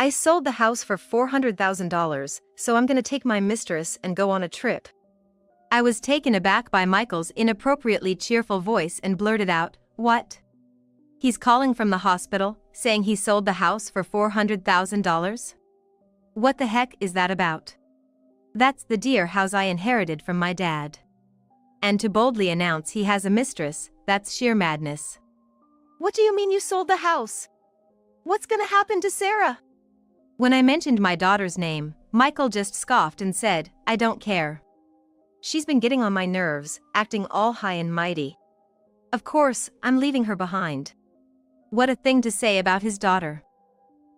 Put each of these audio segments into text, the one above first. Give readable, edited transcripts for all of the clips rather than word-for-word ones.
I sold the house for $400,000, so I'm gonna take my mistress and go on a trip. I was taken aback by Michael's inappropriately cheerful voice and blurted out, "What? He's calling from the hospital, saying he sold the house for $400,000? What the heck is that about? That's the dear house I inherited from my dad. And to boldly announce he has a mistress, that's sheer madness." What do you mean you sold the house? What's gonna happen to Sarah? When I mentioned my daughter's name, Michael just scoffed and said, "I don't care. She's been getting on my nerves, acting all high and mighty. Of course, I'm leaving her behind." What a thing to say about his daughter.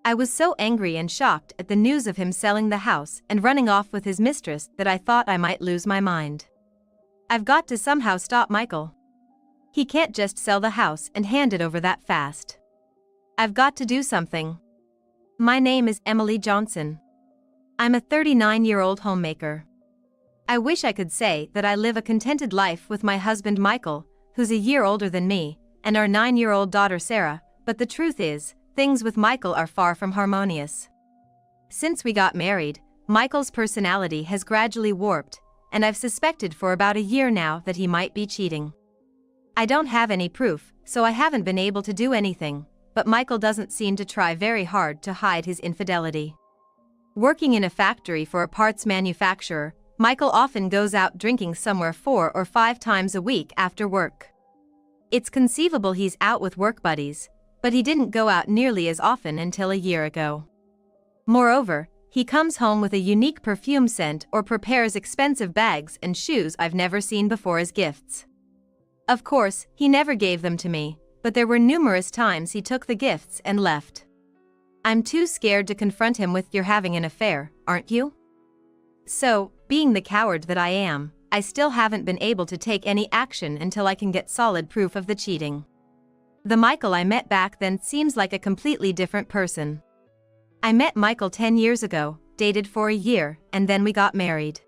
I was so angry and shocked at the news of him selling the house and running off with his mistress that I thought I might lose my mind. I've got to somehow stop Michael. He can't just sell the house and hand it over that fast. I've got to do something. My name is Emily Johnson. I'm a 39-year-old homemaker. I wish I could say that I live a contented life with my husband Michael, who's a year older than me, and our 9-year-old daughter Sarah, but the truth is, things with Michael are far from harmonious. Since we got married, Michael's personality has gradually warped, and I've suspected for about a year now that he might be cheating. I don't have any proof, so I haven't been able to do anything, but Michael doesn't seem to try very hard to hide his infidelity. Working in a factory for a parts manufacturer, Michael often goes out drinking somewhere 4 or 5 times a week after work. It's conceivable he's out with work buddies, but he didn't go out nearly as often until a year ago. Moreover, he comes home with a unique perfume scent or prepares expensive bags and shoes I've never seen before as gifts. Of course, he never gave them to me, but there were numerous times he took the gifts and left. I'm too scared to confront him with "You're having an affair, aren't you?" So, being the coward that I am, I still haven't been able to take any action until I can get solid proof of the cheating. The Michael I met back then seems like a completely different person. I met Michael 10 years ago, dated for a year, and then we got married.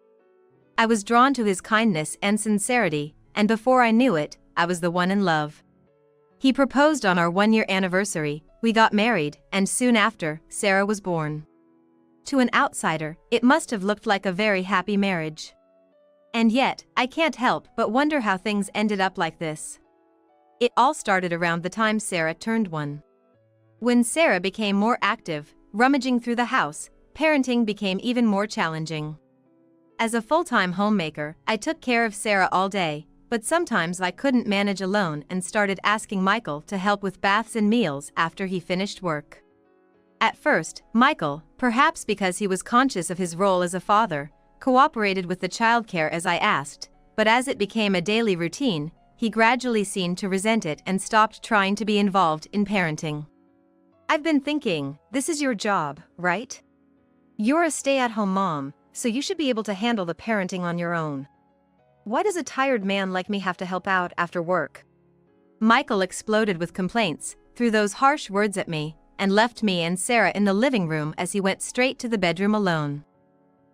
I was drawn to his kindness and sincerity, and before I knew it, I was the one in love. He proposed on our 1-year anniversary, we got married, and soon after, Sarah was born. To an outsider, it must have looked like a very happy marriage. And yet, I can't help but wonder how things ended up like this. It all started around the time Sarah turned 1. When Sarah became more active, rummaging through the house, parenting became even more challenging. As a full-time homemaker, I took care of Sarah all day, but sometimes I couldn't manage alone and started asking Michael to help with baths and meals after he finished work. At first, Michael, perhaps because he was conscious of his role as a father, cooperated with the childcare as I asked, but as it became a daily routine, he gradually seemed to resent it and stopped trying to be involved in parenting. I've been thinking, this is your job, right? You're a stay-at-home mom, so you should be able to handle the parenting on your own. Why does a tired man like me have to help out after work? Michael exploded with complaints, threw those harsh words at me, and left me and Sarah in the living room as he went straight to the bedroom alone.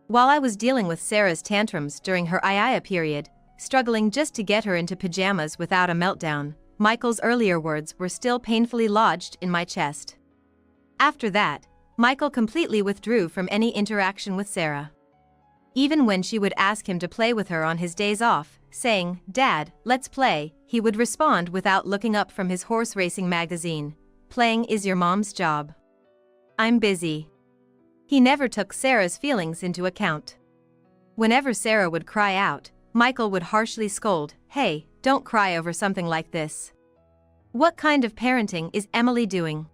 While I was dealing with Sarah's tantrums during her aita period, struggling just to get her into pajamas without a meltdown, Michael's earlier words were still painfully lodged in my chest. After that, Michael completely withdrew from any interaction with Sarah. Even when she would ask him to play with her on his days off, saying, "Dad, let's play," he would respond without looking up from his horse racing magazine, "Playing is your mom's job. I'm busy." He never took Sarah's feelings into account. Whenever Sarah would cry out, Michael would harshly scold, "Hey, don't cry over something like this. What kind of parenting is Emily doing?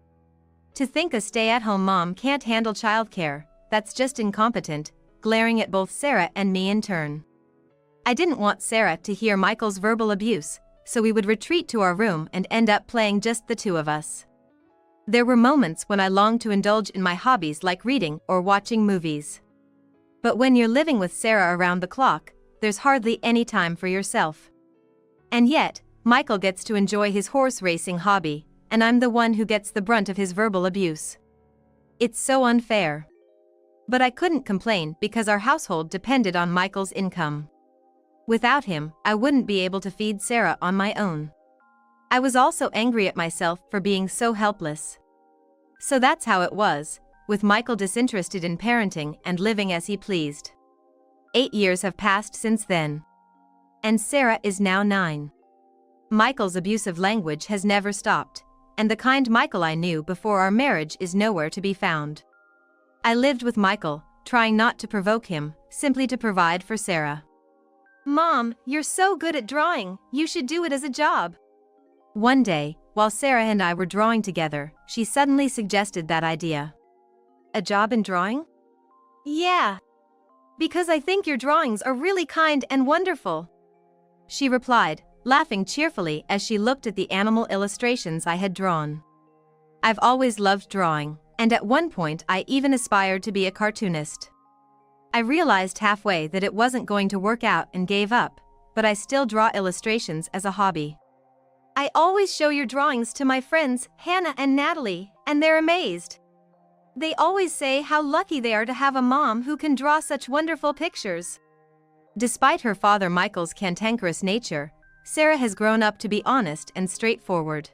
To think a stay-at-home mom can't handle childcare, that's just incompetent," glaring at both Sarah and me in turn. I didn't want Sarah to hear Michael's verbal abuse, so we would retreat to our room and end up playing just the 2 of us. There were moments when I longed to indulge in my hobbies like reading or watching movies. But when you're living with Sarah around the clock, there's hardly any time for yourself. And yet, Michael gets to enjoy his horse racing hobby, and I'm the one who gets the brunt of his verbal abuse. It's so unfair. But I couldn't complain because our household depended on Michael's income. Without him, I wouldn't be able to feed Sarah on my own. I was also angry at myself for being so helpless. So that's how it was. with Michael disinterested in parenting and living as he pleased. 8 years have passed since then. And Sarah is now 9. Michael's abusive language has never stopped, and the kind Michael I knew before our marriage is nowhere to be found. I lived with Michael, trying not to provoke him, simply to provide for Sarah. Mom, you're so good at drawing, you should do it as a job. One day, while Sarah and I were drawing together, she suddenly suggested that idea. A job in drawing? Yeah. Because I think your drawings are really kind and wonderful, she replied, laughing cheerfully as she looked at the animal illustrations I had drawn. I've always loved drawing, and at one point I even aspired to be a cartoonist. I realized halfway that it wasn't going to work out and gave up, but I still draw illustrations as a hobby. I always show your drawings to my friends, Hannah and Natalie, and they're amazed. They always say how lucky they are to have a mom who can draw such wonderful pictures. Despite her father Michael's cantankerous nature, Sarah has grown up to be honest and straightforward.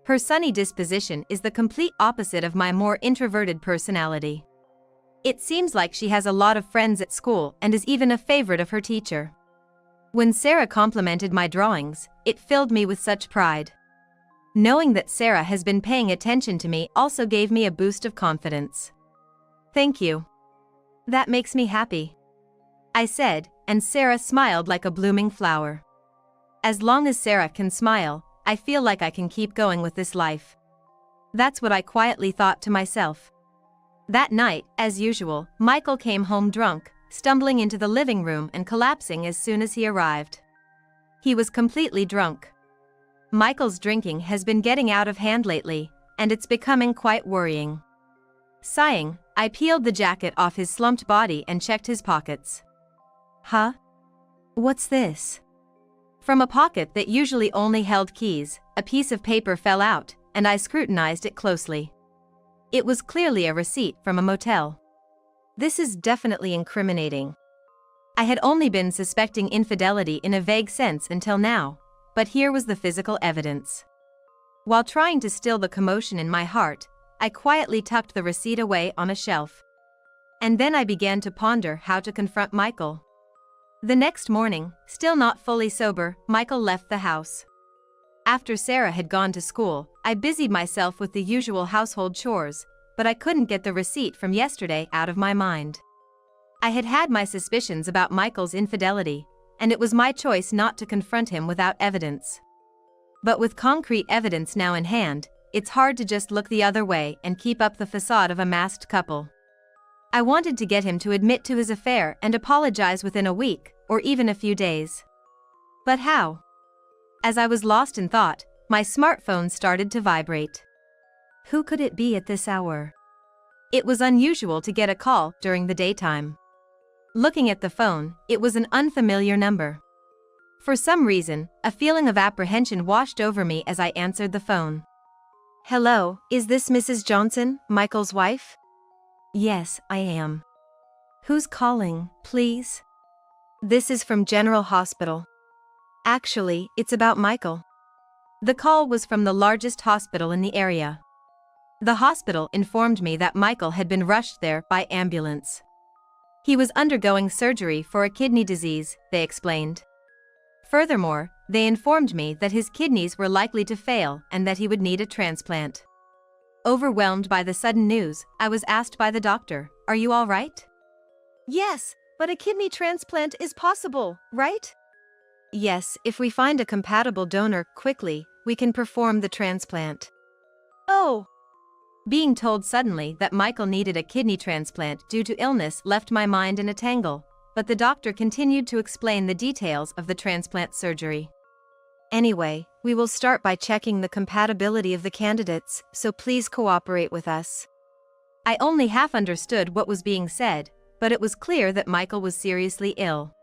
Her sunny disposition is the complete opposite of my more introverted personality. It seems like she has a lot of friends at school and is even a favorite of her teacher. When Sarah complimented my drawings, it filled me with such pride. Knowing that Sarah has been paying attention to me also gave me a boost of confidence. Thank you. That makes me happy, I said, and Sarah smiled like a blooming flower. As long as Sarah can smile, I feel like I can keep going with this life. That's what I quietly thought to myself. That night, as usual, Michael came home drunk, stumbling into the living room and collapsing as soon as he arrived. He was completely drunk. Michael's drinking has been getting out of hand lately, and it's becoming quite worrying. Sighing, I peeled the jacket off his slumped body and checked his pockets. Huh? What's this? From a pocket that usually only held keys, a piece of paper fell out, and I scrutinized it closely. It was clearly a receipt from a motel. This is definitely incriminating. I had only been suspecting infidelity in a vague sense until now, but here was the physical evidence. While trying to still the commotion in my heart, I quietly tucked the receipt away on a shelf. And then I began to ponder how to confront Michael. The next morning, still not fully sober, Michael left the house. After Sarah had gone to school, I busied myself with the usual household chores, but I couldn't get the receipt from yesterday out of my mind. I had had my suspicions about Michael's infidelity, and it was my choice not to confront him without evidence. But with concrete evidence now in hand, it's hard to just look the other way and keep up the facade of a masked couple. I wanted to get him to admit to his affair and apologize within a week, or even a few days. But how? As I was lost in thought, my smartphone started to vibrate. Who could it be at this hour? It was unusual to get a call during the daytime. Looking at the phone, it was an unfamiliar number. For some reason, a feeling of apprehension washed over me as I answered the phone. Hello, is this Mrs. Johnson, Michael's wife? Yes, I am. Who's calling, please? This is from General Hospital. Actually, it's about Michael. The call was from the largest hospital in the area. The hospital informed me that Michael had been rushed there by ambulance. He was undergoing surgery for a kidney disease, they explained. Furthermore, they informed me that his kidneys were likely to fail and that he would need a transplant. Overwhelmed by the sudden news, I was asked by the doctor, "Are you all right?" Yes, but a kidney transplant is possible, right? Yes, if we find a compatible donor quickly, we can perform the transplant. Oh. Being told suddenly that Michael needed a kidney transplant due to illness left my mind in a tangle, but the doctor continued to explain the details of the transplant surgery. Anyway, we will start by checking the compatibility of the candidates, so please cooperate with us. I only half understood what was being said, but it was clear that Michael was seriously ill.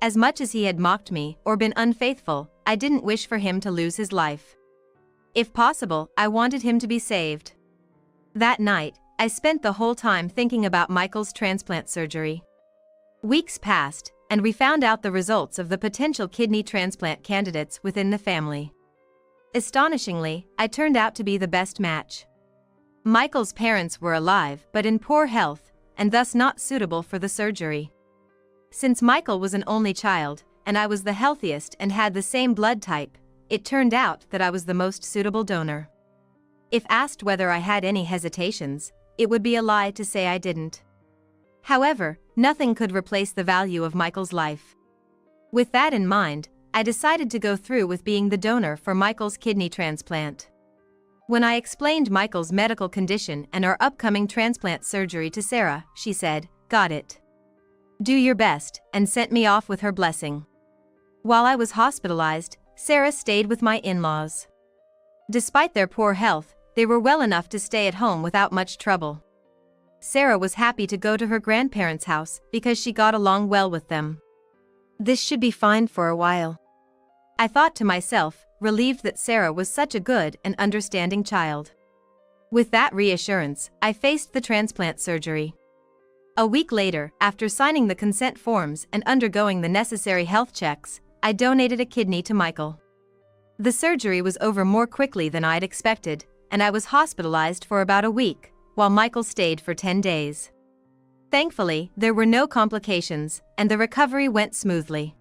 As much as he had mocked me or been unfaithful, I didn't wish for him to lose his life. If possible, I wanted him to be saved. That night, I spent the whole time thinking about Michael's transplant surgery. Weeks passed, and we found out the results of the potential kidney transplant candidates within the family. Astonishingly, I turned out to be the best match. Michael's parents were alive but in poor health, and thus not suitable for the surgery. Since Michael was an only child, and I was the healthiest and had the same blood type, it turned out that I was the most suitable donor. If asked whether I had any hesitations, it would be a lie to say I didn't. However, nothing could replace the value of Michael's life. With that in mind, I decided to go through with being the donor for Michael's kidney transplant. When I explained Michael's medical condition and our upcoming transplant surgery to Sarah, she said, "Got it. Do your best," and sent me off with her blessing. While I was hospitalized, Sarah stayed with my in-laws. Despite their poor health, they were well enough to stay at home without much trouble. Sarah was happy to go to her grandparents' house because she got along well with them. This should be fine for a while, I thought to myself, relieved that Sarah was such a good and understanding child. With that reassurance, I faced the transplant surgery. A week later, after signing the consent forms and undergoing the necessary health checks, I donated a kidney to Michael. The surgery was over more quickly than I'd expected, and I was hospitalized for about a week, while Michael stayed for 10 days. Thankfully, there were no complications, and the recovery went smoothly.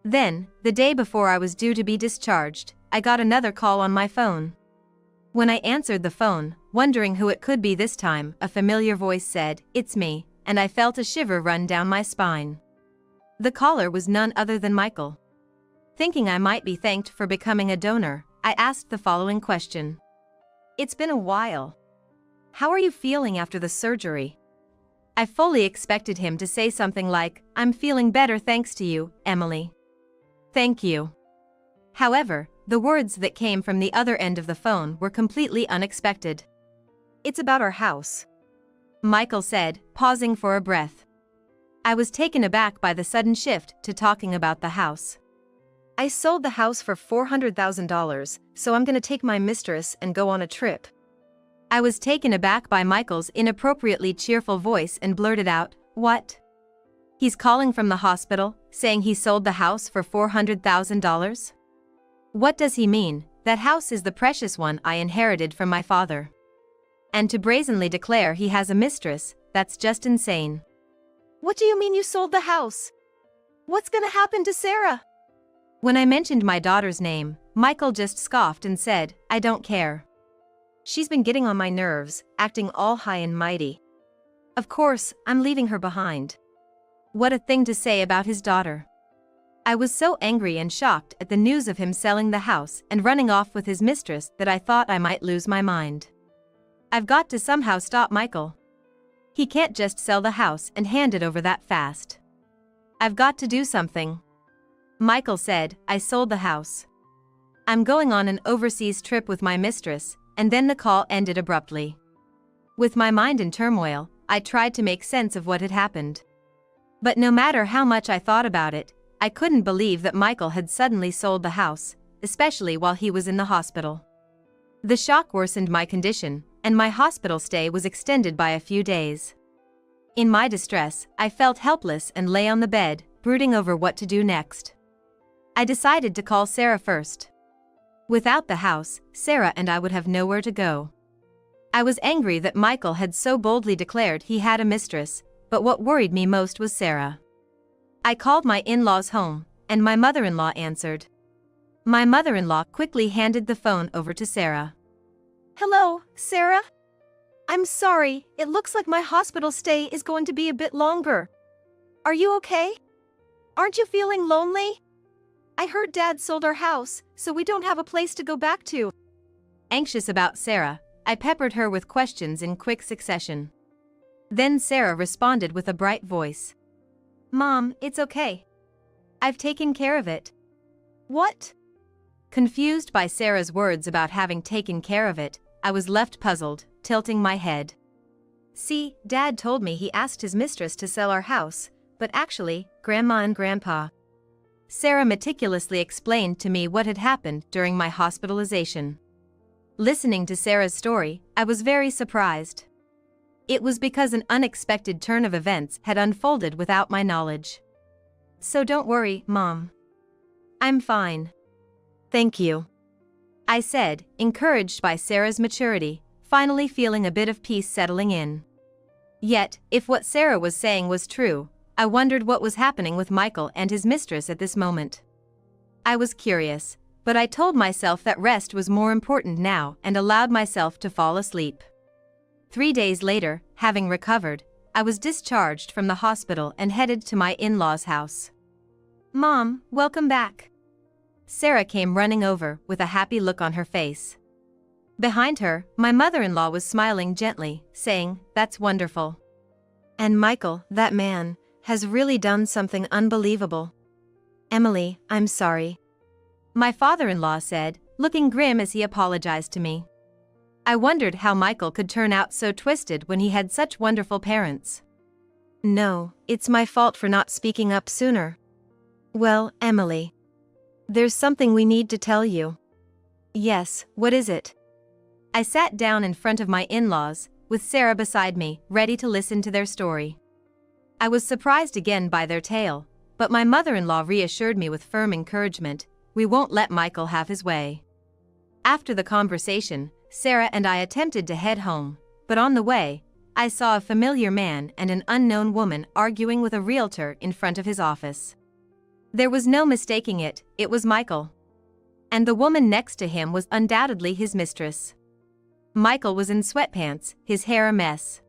Then, the day before I was due to be discharged, I got another call on my phone. When I answered the phone, wondering who it could be this time, a familiar voice said, "It's me," and I felt a shiver run down my spine. The caller was none other than Michael. Thinking I might be thanked for becoming a donor, I asked the following question. "It's been a while. How are you feeling after the surgery?" I fully expected him to say something like, "I'm feeling better thanks to you, Emily. Thank you." However, the words that came from the other end of the phone were completely unexpected. "It's about our house," Michael said, pausing for a breath. I was taken aback by the sudden shift to talking about the house. "I sold the house for $400,000, so I'm gonna take my mistress and go on a trip." I was taken aback by Michael's inappropriately cheerful voice and blurted out, "What? He's calling from the hospital, saying he sold the house for $400,000? What does he mean? That house is the precious one I inherited from my father. And to brazenly declare he has a mistress, that's just insane." "What do you mean you sold the house? What's gonna happen to Sarah?" When I mentioned my daughter's name, Michael just scoffed and said, "I don't care. She's been getting on my nerves, acting all high and mighty. Of course, I'm leaving her behind." What a thing to say about his daughter. I was so angry and shocked at the news of him selling the house and running off with his mistress that I thought I might lose my mind. I've got to somehow stop Michael. He can't just sell the house and hand it over that fast. I've got to do something. Michael said, "I sold the house. I'm going on an overseas trip with my mistress," and then the call ended abruptly. With my mind in turmoil, I tried to make sense of what had happened. But no matter how much I thought about it, I couldn't believe that Michael had suddenly sold the house, especially while he was in the hospital. The shock worsened my condition, and my hospital stay was extended by a few days. In my distress, I felt helpless and lay on the bed, brooding over what to do next. I decided to call Sarah first. Without the house, Sarah and I would have nowhere to go. I was angry that Michael had so boldly declared he had a mistress, but what worried me most was Sarah. I called my in-laws home, and my mother-in-law answered. My mother-in-law quickly handed the phone over to Sarah. "Hello, Sarah? I'm sorry, it looks like my hospital stay is going to be a bit longer. Are you okay? Aren't you feeling lonely? I heard Dad sold our house, so we don't have a place to go back to." Anxious about Sarah, I peppered her with questions in quick succession. Then Sarah responded with a bright voice. "Mom, it's okay. I've taken care of it." "What?" Confused by Sarah's words about having taken care of it, I was left puzzled, tilting my head. "See, Dad told me he asked his mistress to sell our house, but actually, Grandma and Grandpa." Sarah meticulously explained to me what had happened during my hospitalization. Listening to Sarah's story, I was very surprised. It was because an unexpected turn of events had unfolded without my knowledge. "So don't worry, Mom. I'm fine. Thank you," I said, encouraged by Sarah's maturity, finally feeling a bit of peace settling in. Yet, if what Sarah was saying was true, I wondered what was happening with Michael and his mistress at this moment. I was curious, but I told myself that rest was more important now and allowed myself to fall asleep. 3 days later, having recovered, I was discharged from the hospital and headed to my in-laws' house. Mom, welcome back. Sarah came running over with a happy look on her face. Behind her, my mother-in-law was smiling gently, saying, "That's wonderful. And Michael, that man, has really done something unbelievable. Emily, I'm sorry," my father-in-law said, looking grim as he apologized to me. I wondered how Michael could turn out so twisted when he had such wonderful parents. "No, it's my fault for not speaking up sooner." "Well, Emily, there's something we need to tell you." "Yes, what is it?" I sat down in front of my in-laws, with Sarah beside me, ready to listen to their story. I was surprised again by their tale, but my mother-in-law reassured me with firm encouragement, "We won't let Michael have his way." After the conversation, Sarah and I attempted to head home, but on the way, I saw a familiar man and an unknown woman arguing with a realtor in front of his office. There was no mistaking it, it was Michael. And the woman next to him was undoubtedly his mistress. Michael was in sweatpants, his hair a mess.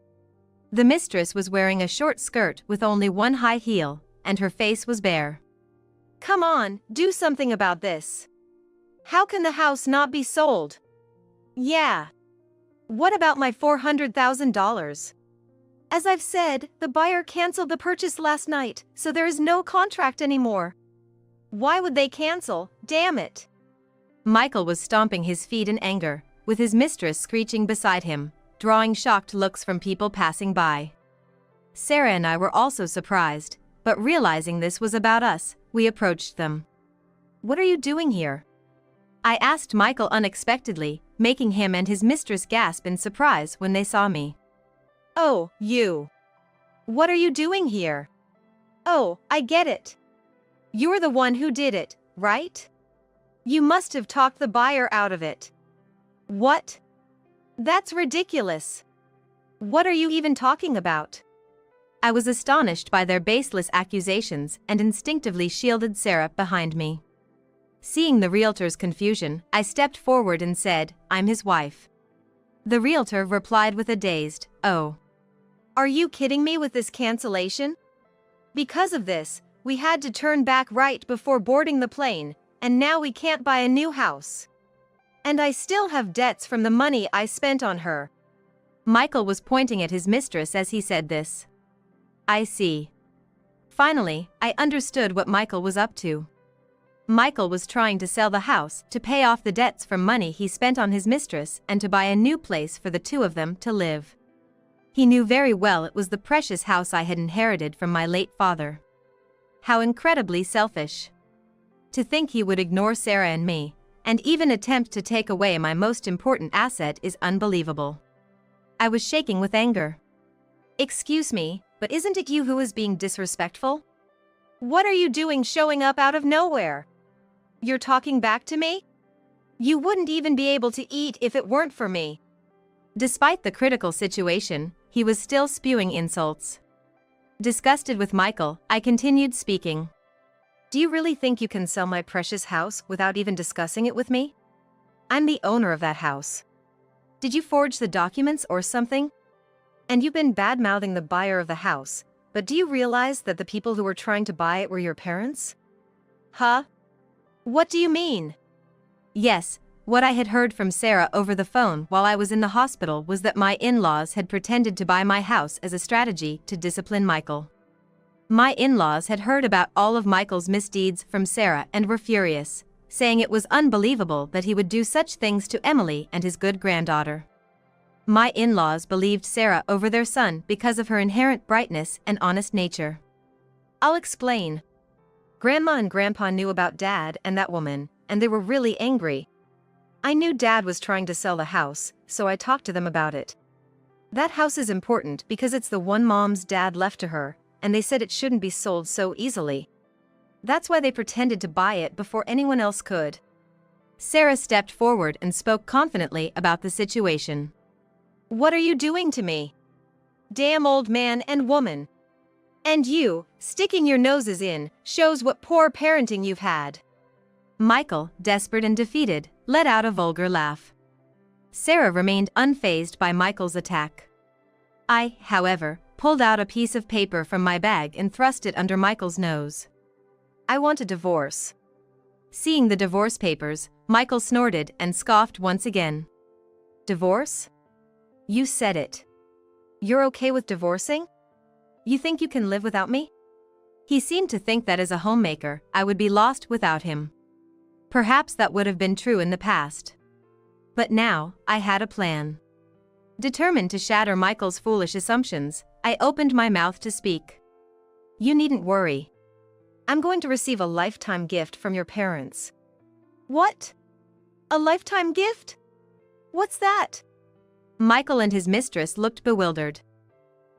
The mistress was wearing a short skirt with only one high heel, and her face was bare. Come on, do something about this. How can the house not be sold? Yeah. What about my $400,000? As I've said, the buyer canceled the purchase last night, so there is no contract anymore. Why would they cancel? Damn it. Michael was stomping his feet in anger, with his mistress screeching beside him, drawing shocked looks from people passing by. Sarah and I were also surprised, but realizing this was about us, we approached them. "What are you doing here?" I asked Michael unexpectedly, making him and his mistress gasp in surprise when they saw me. "Oh, you. What are you doing here? Oh, I get it. You're the one who did it, right? You must have talked the buyer out of it." "What? That's ridiculous. What are you even talking about?" I was astonished by their baseless accusations and instinctively shielded Sarah behind me. Seeing the realtor's confusion, I stepped forward and said, "I'm his wife." The realtor replied with a dazed, "Oh. Are you kidding me with this cancellation? Because of this, we had to turn back right before boarding the plane, and now we can't buy a new house. And I still have debts from the money I spent on her." Michael was pointing at his mistress as he said this. I see. Finally, I understood what Michael was up to. Michael was trying to sell the house to pay off the debts from money he spent on his mistress and to buy a new place for the two of them to live. He knew very well it was the precious house I had inherited from my late father. How incredibly selfish. To think he would ignore Sarah and me, and even attempt to take away my most important asset is unbelievable. I was shaking with anger. "Excuse me, but isn't it you who is being disrespectful? What are you doing showing up out of nowhere? You're talking back to me? You wouldn't even be able to eat if it weren't for me." Despite the critical situation, he was still spewing insults. Disgusted with Michael, I continued speaking. "Do you really think you can sell my precious house without even discussing it with me? I'm the owner of that house. Did you forge the documents or something? And you've been bad-mouthing the buyer of the house, but do you realize that the people who were trying to buy it were your parents?" "Huh? What do you mean?" Yes, what I had heard from Sarah over the phone while I was in the hospital was that my in-laws had pretended to buy my house as a strategy to discipline Michael. My in-laws had heard about all of Michael's misdeeds from Sarah and were furious, saying it was unbelievable that he would do such things to Emily and his good granddaughter. My in-laws believed Sarah over their son because of her inherent brightness and honest nature. "I'll explain. Grandma and Grandpa knew about Dad and that woman, and they were really angry. I knew Dad was trying to sell the house, so I talked to them about it. That house is important because it's the one Mom's dad left to her, and they said it shouldn't be sold so easily. That's why they pretended to buy it before anyone else could." Sarah stepped forward and spoke confidently about the situation. What are you doing to me? Damn old man and woman. And you, sticking your noses in, shows what poor parenting you've had. Michael, desperate and defeated, let out a vulgar laugh. Sarah remained unfazed by Michael's attack. I, however, pulled out a piece of paper from my bag and thrust it under Michael's nose. I want a divorce. Seeing the divorce papers, Michael snorted and scoffed once again. Divorce? You said it. You're okay with divorcing? You think you can live without me? He seemed to think that as a homemaker, I would be lost without him. Perhaps that would have been true in the past. But now, I had a plan. Determined to shatter Michael's foolish assumptions, I opened my mouth to speak. You needn't worry. I'm going to receive a lifetime gift from your parents. What? A lifetime gift? What's that? Michael and his mistress looked bewildered.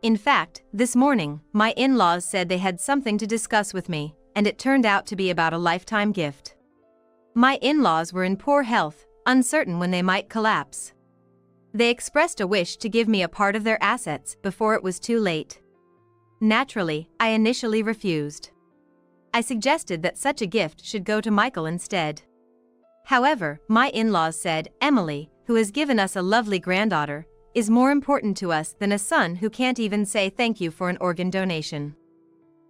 In fact, this morning, my in-laws said they had something to discuss with me, and it turned out to be about a lifetime gift. My in-laws were in poor health, uncertain when they might collapse. They expressed a wish to give me a part of their assets before it was too late. Naturally, I initially refused. I suggested that such a gift should go to Michael instead. However, my in-laws said, Emily, who has given us a lovely granddaughter, is more important to us than a son who can't even say thank you for an organ donation.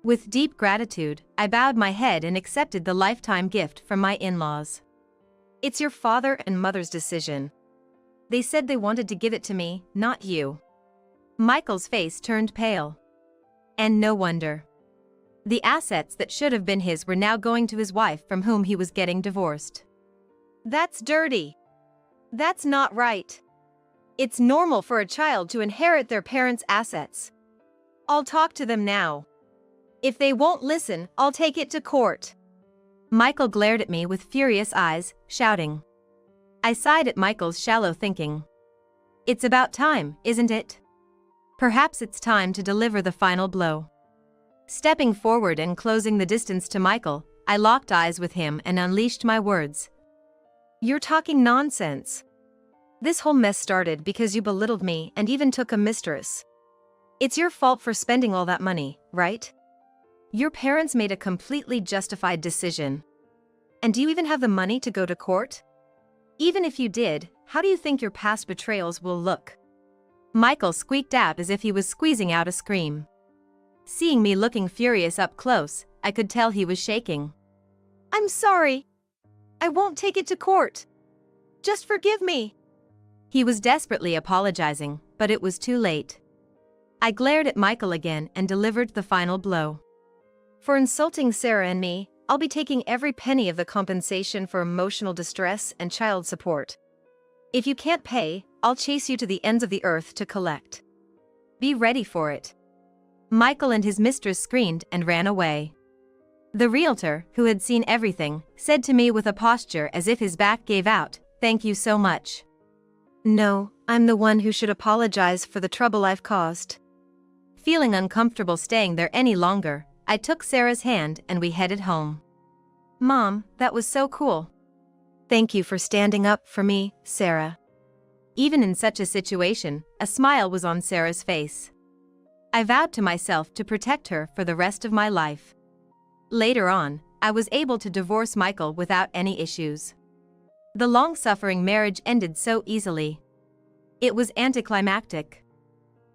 With deep gratitude, I bowed my head and accepted the lifetime gift from my in-laws. It's your father and mother's decision. They said they wanted to give it to me, not you. Michael's face turned pale. And no wonder. The assets that should have been his were now going to his wife from whom he was getting divorced. That's dirty. That's not right. It's normal for a child to inherit their parents' assets. I'll talk to them now. If they won't listen, I'll take it to court. Michael glared at me with furious eyes, shouting. I sighed at Michael's shallow thinking. It's about time, isn't it? Perhaps it's time to deliver the final blow. Stepping forward and closing the distance to Michael, I locked eyes with him and unleashed my words. You're talking nonsense. This whole mess started because you belittled me and even took a mistress. It's your fault for spending all that money, right? Your parents made a completely justified decision. And do you even have the money to go to court? Even if you did, how do you think your past betrayals will look? Michael squeaked out as if he was squeezing out a scream. Seeing me looking furious up close, I could tell he was shaking. I'm sorry. I won't take it to court. Just forgive me. He was desperately apologizing, but it was too late. I glared at Michael again and delivered the final blow. For insulting Sarah and me, I'll be taking every penny of the compensation for emotional distress and child support. If you can't pay, I'll chase you to the ends of the earth to collect. Be ready for it. Michael and his mistress screamed and ran away. The realtor, who had seen everything, said to me with a posture as if his back gave out, "Thank you so much." No, I'm the one who should apologize for the trouble I've caused. Feeling uncomfortable staying there any longer, I took Sarah's hand and we headed home. Mom, that was so cool. Thank you for standing up for me, Sarah. Even in such a situation, a smile was on Sarah's face. I vowed to myself to protect her for the rest of my life. Later on, I was able to divorce Michael without any issues. The long-suffering marriage ended so easily. It was anticlimactic.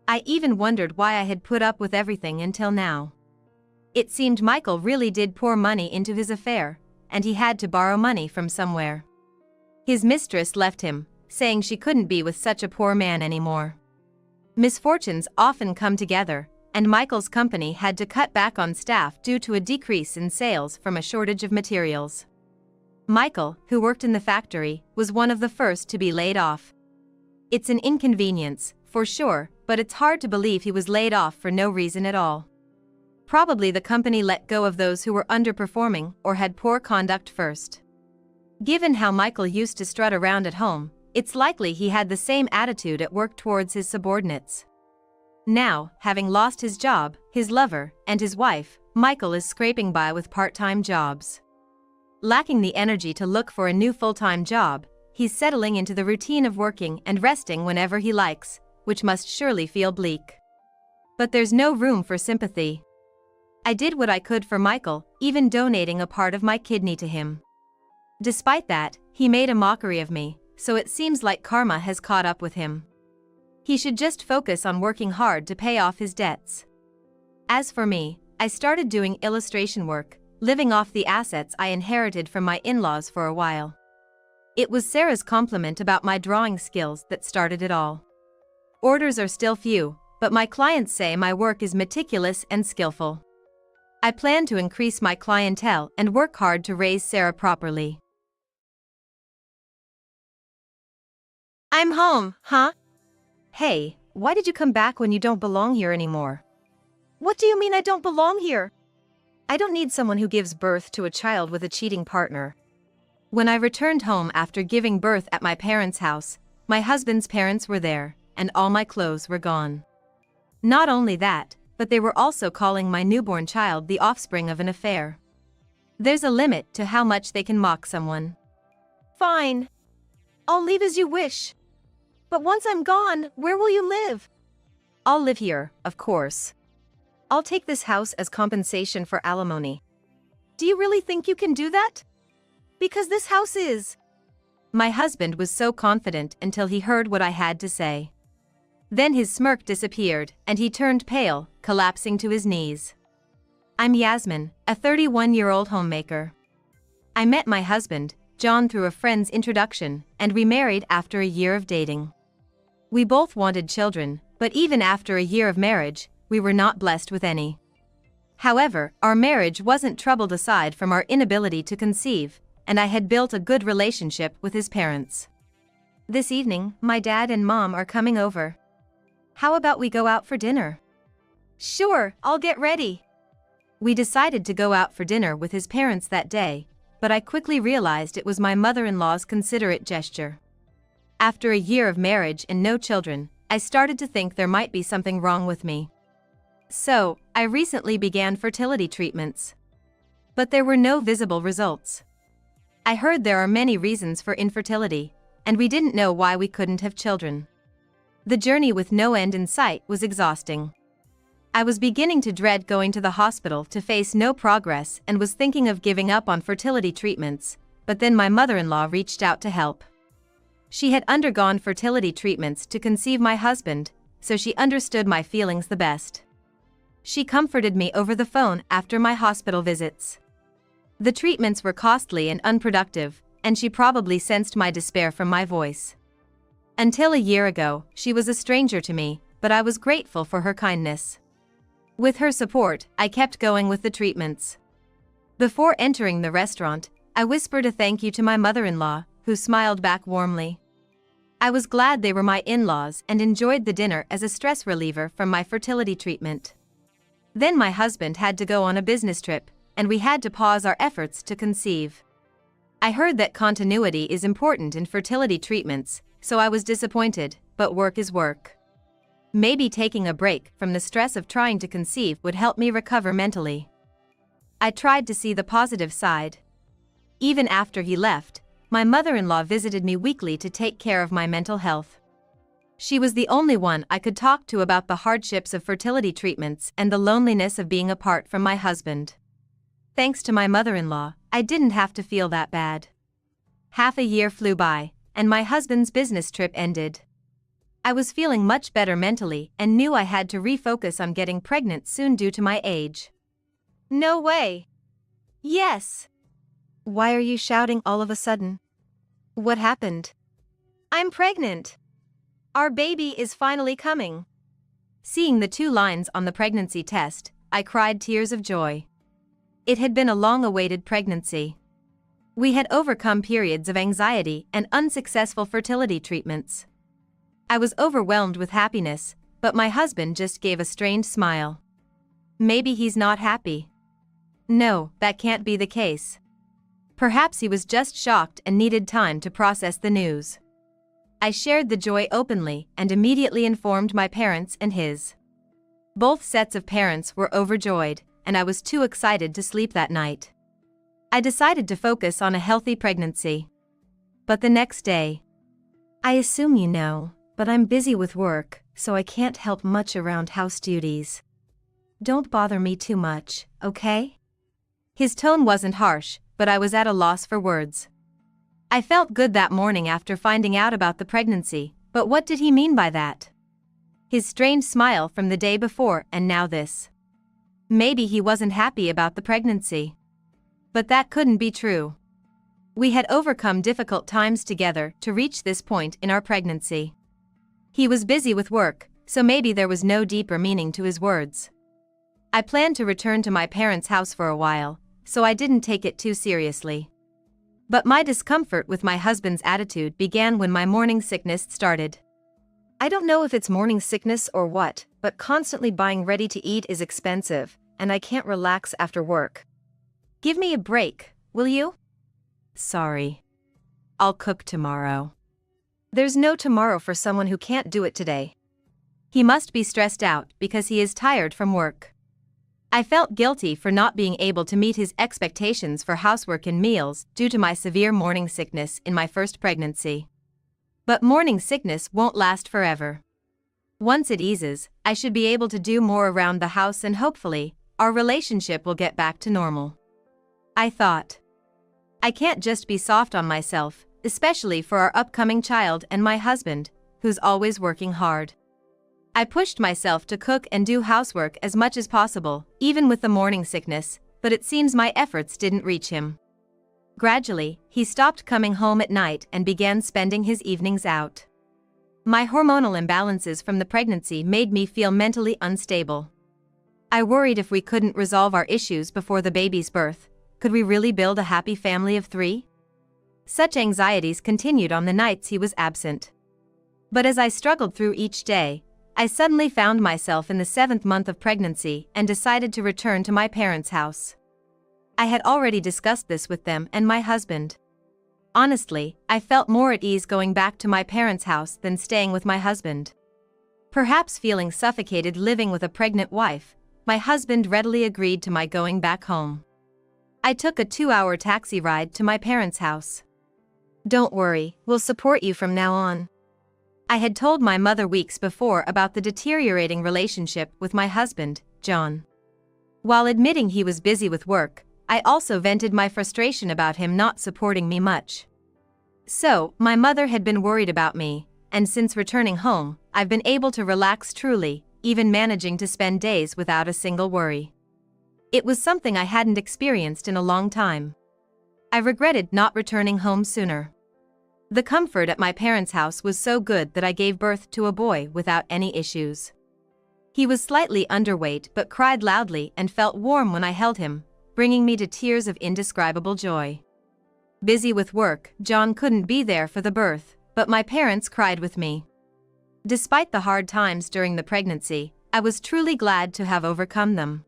I even wondered why I had put up with everything until now. It seemed Michael really did pour money into his affair, and he had to borrow money from somewhere. His mistress left him, saying she couldn't be with such a poor man anymore. Misfortunes often come together, and Michael's company had to cut back on staff due to a decrease in sales from a shortage of materials. Michael, who worked in the factory, was one of the first to be laid off. It's an inconvenience, for sure, but it's hard to believe he was laid off for no reason at all. Probably the company let go of those who were underperforming or had poor conduct first. Given how Michael used to strut around at home, it's likely he had the same attitude at work towards his subordinates. Now, having lost his job, his lover, and his wife, Michael is scraping by with part-time jobs. Lacking the energy to look for a new full-time job, he's settling into the routine of working and resting whenever he likes, which must surely feel bleak. But there's no room for sympathy. I did what I could for Michael, even donating a part of my kidney to him. Despite that, he made a mockery of me, so it seems like karma has caught up with him. He should just focus on working hard to pay off his debts. As for me, I started doing illustration work, living off the assets I inherited from my in-laws for a while. It was Sarah's compliment about my drawing skills that started it all. Orders are still few, but my clients say my work is meticulous and skillful. I plan to increase my clientele and work hard to raise Sarah properly. I'm home, huh? Hey, why did you come back when you don't belong here anymore? What do you mean I don't belong here? I don't need someone who gives birth to a child with a cheating partner. When I returned home after giving birth at my parents' house, my husband's parents were there, and all my clothes were gone. Not only that, but they were also calling my newborn child the offspring of an affair. There's a limit to how much they can mock someone. Fine. I'll leave as you wish. But once I'm gone, where will you live? I'll live here, of course. I'll take this house as compensation for alimony. Do you really think you can do that? Because this house is. My husband was so confident until he heard what I had to say. Then his smirk disappeared, and he turned pale, collapsing to his knees. I'm Yasmin, a 31-year-old homemaker. I met my husband, John, through a friend's introduction, and we married after a year of dating. We both wanted children, but even after a year of marriage, we were not blessed with any. However, our marriage wasn't troubled aside from our inability to conceive, and I had built a good relationship with his parents. This evening, my dad and mom are coming over. How about we go out for dinner? Sure, I'll get ready. We decided to go out for dinner with his parents that day, but I quickly realized it was my mother-in-law's considerate gesture. After a year of marriage and no children, I started to think there might be something wrong with me. So, I recently began fertility treatments. But there were no visible results. I heard there are many reasons for infertility, and we didn't know why we couldn't have children. The journey with no end in sight was exhausting. I was beginning to dread going to the hospital to face no progress and was thinking of giving up on fertility treatments, but then my mother-in-law reached out to help. She had undergone fertility treatments to conceive my husband, so she understood my feelings the best. She comforted me over the phone after my hospital visits. The treatments were costly and unproductive, and she probably sensed my despair from my voice. Until a year ago, she was a stranger to me, but I was grateful for her kindness. With her support, I kept going with the treatments. Before entering the restaurant, I whispered a thank you to my mother-in-law, who smiled back warmly. I was glad they were my in-laws and enjoyed the dinner as a stress reliever from my fertility treatment. Then my husband had to go on a business trip, and we had to pause our efforts to conceive. I heard that continuity is important in fertility treatments, so I was disappointed, but work is work. Maybe taking a break from the stress of trying to conceive would help me recover mentally. I tried to see the positive side. Even after he left, my mother-in-law visited me weekly to take care of my mental health. She was the only one I could talk to about the hardships of fertility treatments and the loneliness of being apart from my husband. Thanks to my mother-in-law, I didn't have to feel that bad. Half a year flew by, and my husband's business trip ended. I was feeling much better mentally and knew I had to refocus on getting pregnant soon due to my age. No way. Yes. Why are you shouting all of a sudden? What happened? I'm pregnant. Our baby is finally coming. Seeing the 2 lines on the pregnancy test, I cried tears of joy. It had been a long-awaited pregnancy. We had overcome periods of anxiety and unsuccessful fertility treatments. I was overwhelmed with happiness, but my husband just gave a strained smile. Maybe he's not happy. No, that can't be the case. Perhaps he was just shocked and needed time to process the news. I shared the joy openly and immediately informed my parents and his. Both sets of parents were overjoyed, and I was too excited to sleep that night. I decided to focus on a healthy pregnancy. But the next day, I assume you know, but I'm busy with work, so I can't help much around house duties. Don't bother me too much, okay? His tone wasn't harsh, but I was at a loss for words. I felt good that morning after finding out about the pregnancy, but what did he mean by that? His strange smile from the day before and now this. Maybe he wasn't happy about the pregnancy. But that couldn't be true. We had overcome difficult times together to reach this point in our pregnancy. He was busy with work, so maybe there was no deeper meaning to his words. I planned to return to my parents' house for a while, so I didn't take it too seriously. But my discomfort with my husband's attitude began when my morning sickness started. I don't know if it's morning sickness or what, but constantly buying ready to eat is expensive, and I can't relax after work. Give me a break, will you? Sorry. I'll cook tomorrow. There's no tomorrow for someone who can't do it today. He must be stressed out because he is tired from work. I felt guilty for not being able to meet his expectations for housework and meals due to my severe morning sickness in my first pregnancy. But morning sickness won't last forever. Once it eases, I should be able to do more around the house and hopefully, our relationship will get back to normal. I thought. I can't just be soft on myself, especially for our upcoming child and my husband, who's always working hard. I pushed myself to cook and do housework as much as possible, even with the morning sickness, but it seems my efforts didn't reach him. Gradually, he stopped coming home at night and began spending his evenings out. My hormonal imbalances from the pregnancy made me feel mentally unstable. I worried if we couldn't resolve our issues before the baby's birth, could we really build a happy family of 3? Such anxieties continued on the nights he was absent. But as I struggled through each day, I suddenly found myself in the 7th month of pregnancy and decided to return to my parents' house. I had already discussed this with them and my husband. Honestly, I felt more at ease going back to my parents' house than staying with my husband. Perhaps feeling suffocated living with a pregnant wife, my husband readily agreed to my going back home. I took a 2-hour taxi ride to my parents' house. Don't worry, we'll support you from now on. I had told my mother weeks before about the deteriorating relationship with my husband, John. While admitting he was busy with work, I also vented my frustration about him not supporting me much. So, my mother had been worried about me, and since returning home, I've been able to relax truly, even managing to spend days without a single worry. It was something I hadn't experienced in a long time. I regretted not returning home sooner. The comfort at my parents' house was so good that I gave birth to a boy without any issues. He was slightly underweight but cried loudly and felt warm when I held him, bringing me to tears of indescribable joy. Busy with work, John couldn't be there for the birth, but my parents cried with me. Despite the hard times during the pregnancy, I was truly glad to have overcome them.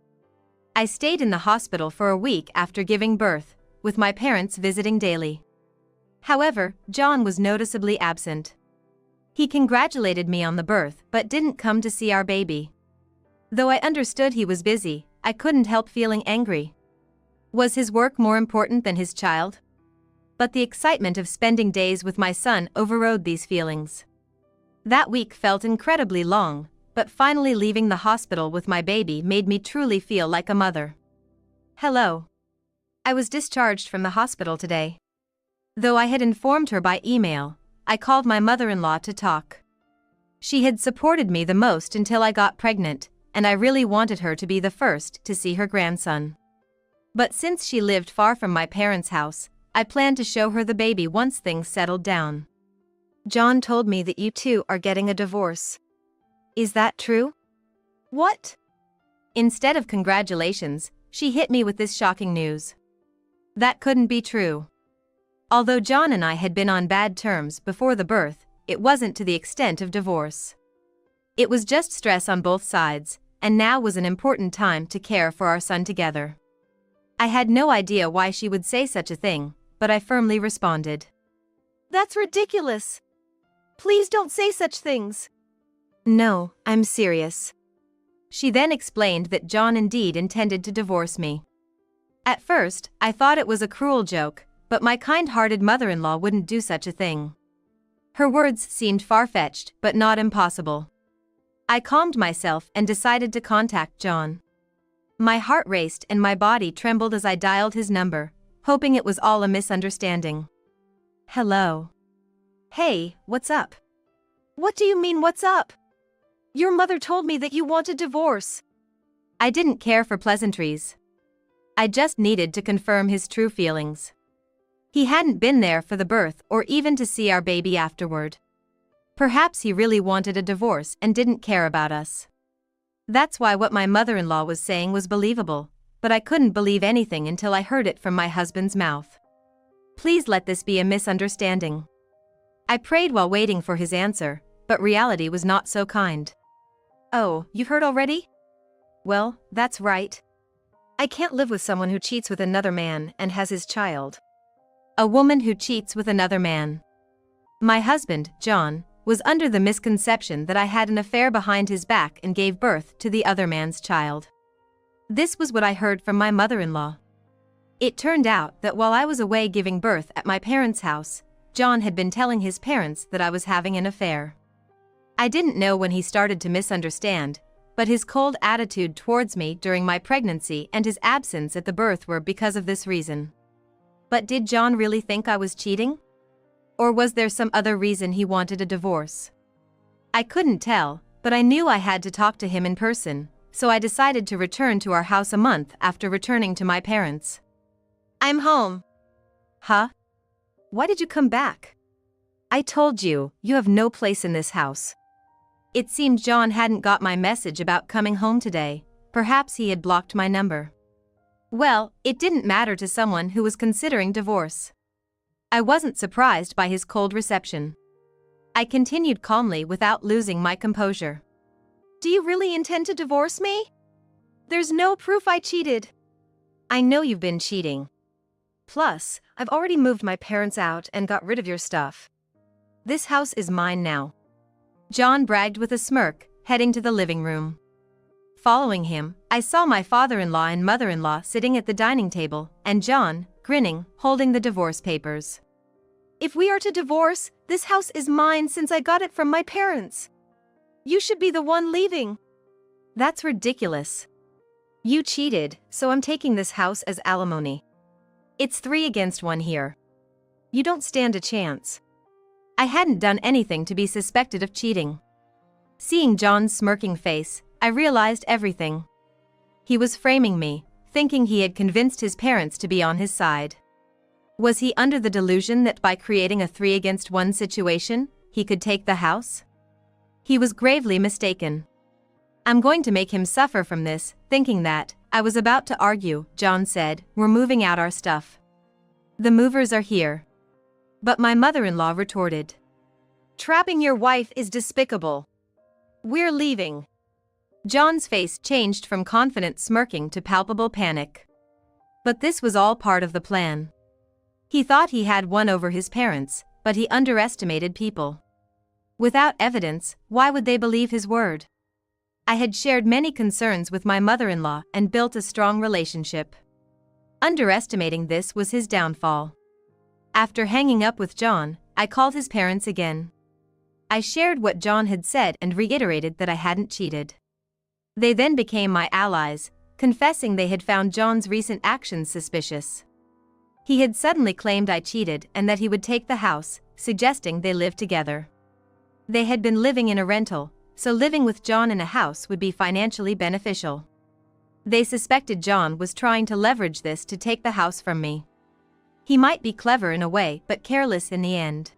I stayed in the hospital for a week after giving birth, with my parents visiting daily. However, John was noticeably absent. He congratulated me on the birth but didn't come to see our baby. Though I understood he was busy, I couldn't help feeling angry. Was his work more important than his child? But the excitement of spending days with my son overrode these feelings. That week felt incredibly long, but finally leaving the hospital with my baby made me truly feel like a mother. Hello. I was discharged from the hospital today. Though I had informed her by email, I called my mother-in-law to talk. She had supported me the most until I got pregnant, and I really wanted her to be the first to see her grandson. But since she lived far from my parents' house, I planned to show her the baby once things settled down. John told me that you two are getting a divorce. Is that true? What? Instead of congratulations, she hit me with this shocking news. That couldn't be true. Although John and I had been on bad terms before the birth, it wasn't to the extent of divorce. It was just stress on both sides, and now was an important time to care for our son together. I had no idea why she would say such a thing, but I firmly responded. That's ridiculous. Please don't say such things. No, I'm serious. She then explained that John indeed intended to divorce me. At first, I thought it was a cruel joke, but my kind-hearted mother-in-law wouldn't do such a thing. Her words seemed far-fetched but not impossible. I calmed myself and decided to contact John. My heart raced and my body trembled as I dialed his number, hoping it was all a misunderstanding. Hello. Hey, what's up? What do you mean, what's up? Your mother told me that you want a divorce. I didn't care for pleasantries. I just needed to confirm his true feelings. He hadn't been there for the birth or even to see our baby afterward. Perhaps he really wanted a divorce and didn't care about us. That's why what my mother-in-law was saying was believable, but I couldn't believe anything until I heard it from my husband's mouth. Please let this be a misunderstanding. I prayed while waiting for his answer, but reality was not so kind. Oh, you heard already? Well, that's right. I can't live with someone who cheats with another man and has his child. A woman who cheats with another man. My husband, John, was under the misconception that I had an affair behind his back and gave birth to the other man's child. This was what I heard from my mother-in-law. It turned out that while I was away giving birth at my parents' house, John had been telling his parents that I was having an affair. I didn't know when he started to misunderstand, but his cold attitude towards me during my pregnancy and his absence at the birth were because of this reason. But did John really think I was cheating? Or was there some other reason he wanted a divorce? I couldn't tell, but I knew I had to talk to him in person, so I decided to return to our house a month after returning to my parents. I'm home. Huh? Why did you come back? I told you, you have no place in this house. It seemed John hadn't got my message about coming home today. Perhaps he had blocked my number. Well, it didn't matter to someone who was considering divorce. I wasn't surprised by his cold reception. I continued calmly without losing my composure. Do you really intend to divorce me? There's no proof I cheated. I know you've been cheating. Plus, I've already moved my parents out and got rid of your stuff. This house is mine now. John bragged with a smirk, heading to the living room. Following him, I saw my father-in-law and mother-in-law sitting at the dining table, and John, grinning, holding the divorce papers. If we are to divorce, this house is mine since I got it from my parents. You should be the one leaving. That's ridiculous. You cheated, so I'm taking this house as alimony. It's 3 against 1 here. You don't stand a chance. I hadn't done anything to be suspected of cheating. Seeing John's smirking face, I realized everything. He was framing me, thinking he had convinced his parents to be on his side. Was he under the delusion that by creating a 3 against 1 situation, he could take the house? He was gravely mistaken. I'm going to make him suffer from this, thinking that. I was about to argue, John said, we're moving out our stuff. The movers are here. But my mother-in-law retorted. Trapping your wife is despicable. We're leaving. John's face changed from confident smirking to palpable panic. But this was all part of the plan. He thought he had won over his parents, but he underestimated people. Without evidence, why would they believe his word? I had shared many concerns with my mother-in-law and built a strong relationship. Underestimating this was his downfall. After hanging up with John, I called his parents again. I shared what John had said and reiterated that I hadn't cheated. They then became my allies, confessing they had found John's recent actions suspicious. He had suddenly claimed I cheated and that he would take the house, suggesting they live together. They had been living in a rental, so living with John in a house would be financially beneficial. They suspected John was trying to leverage this to take the house from me. He might be clever in a way but careless in the end.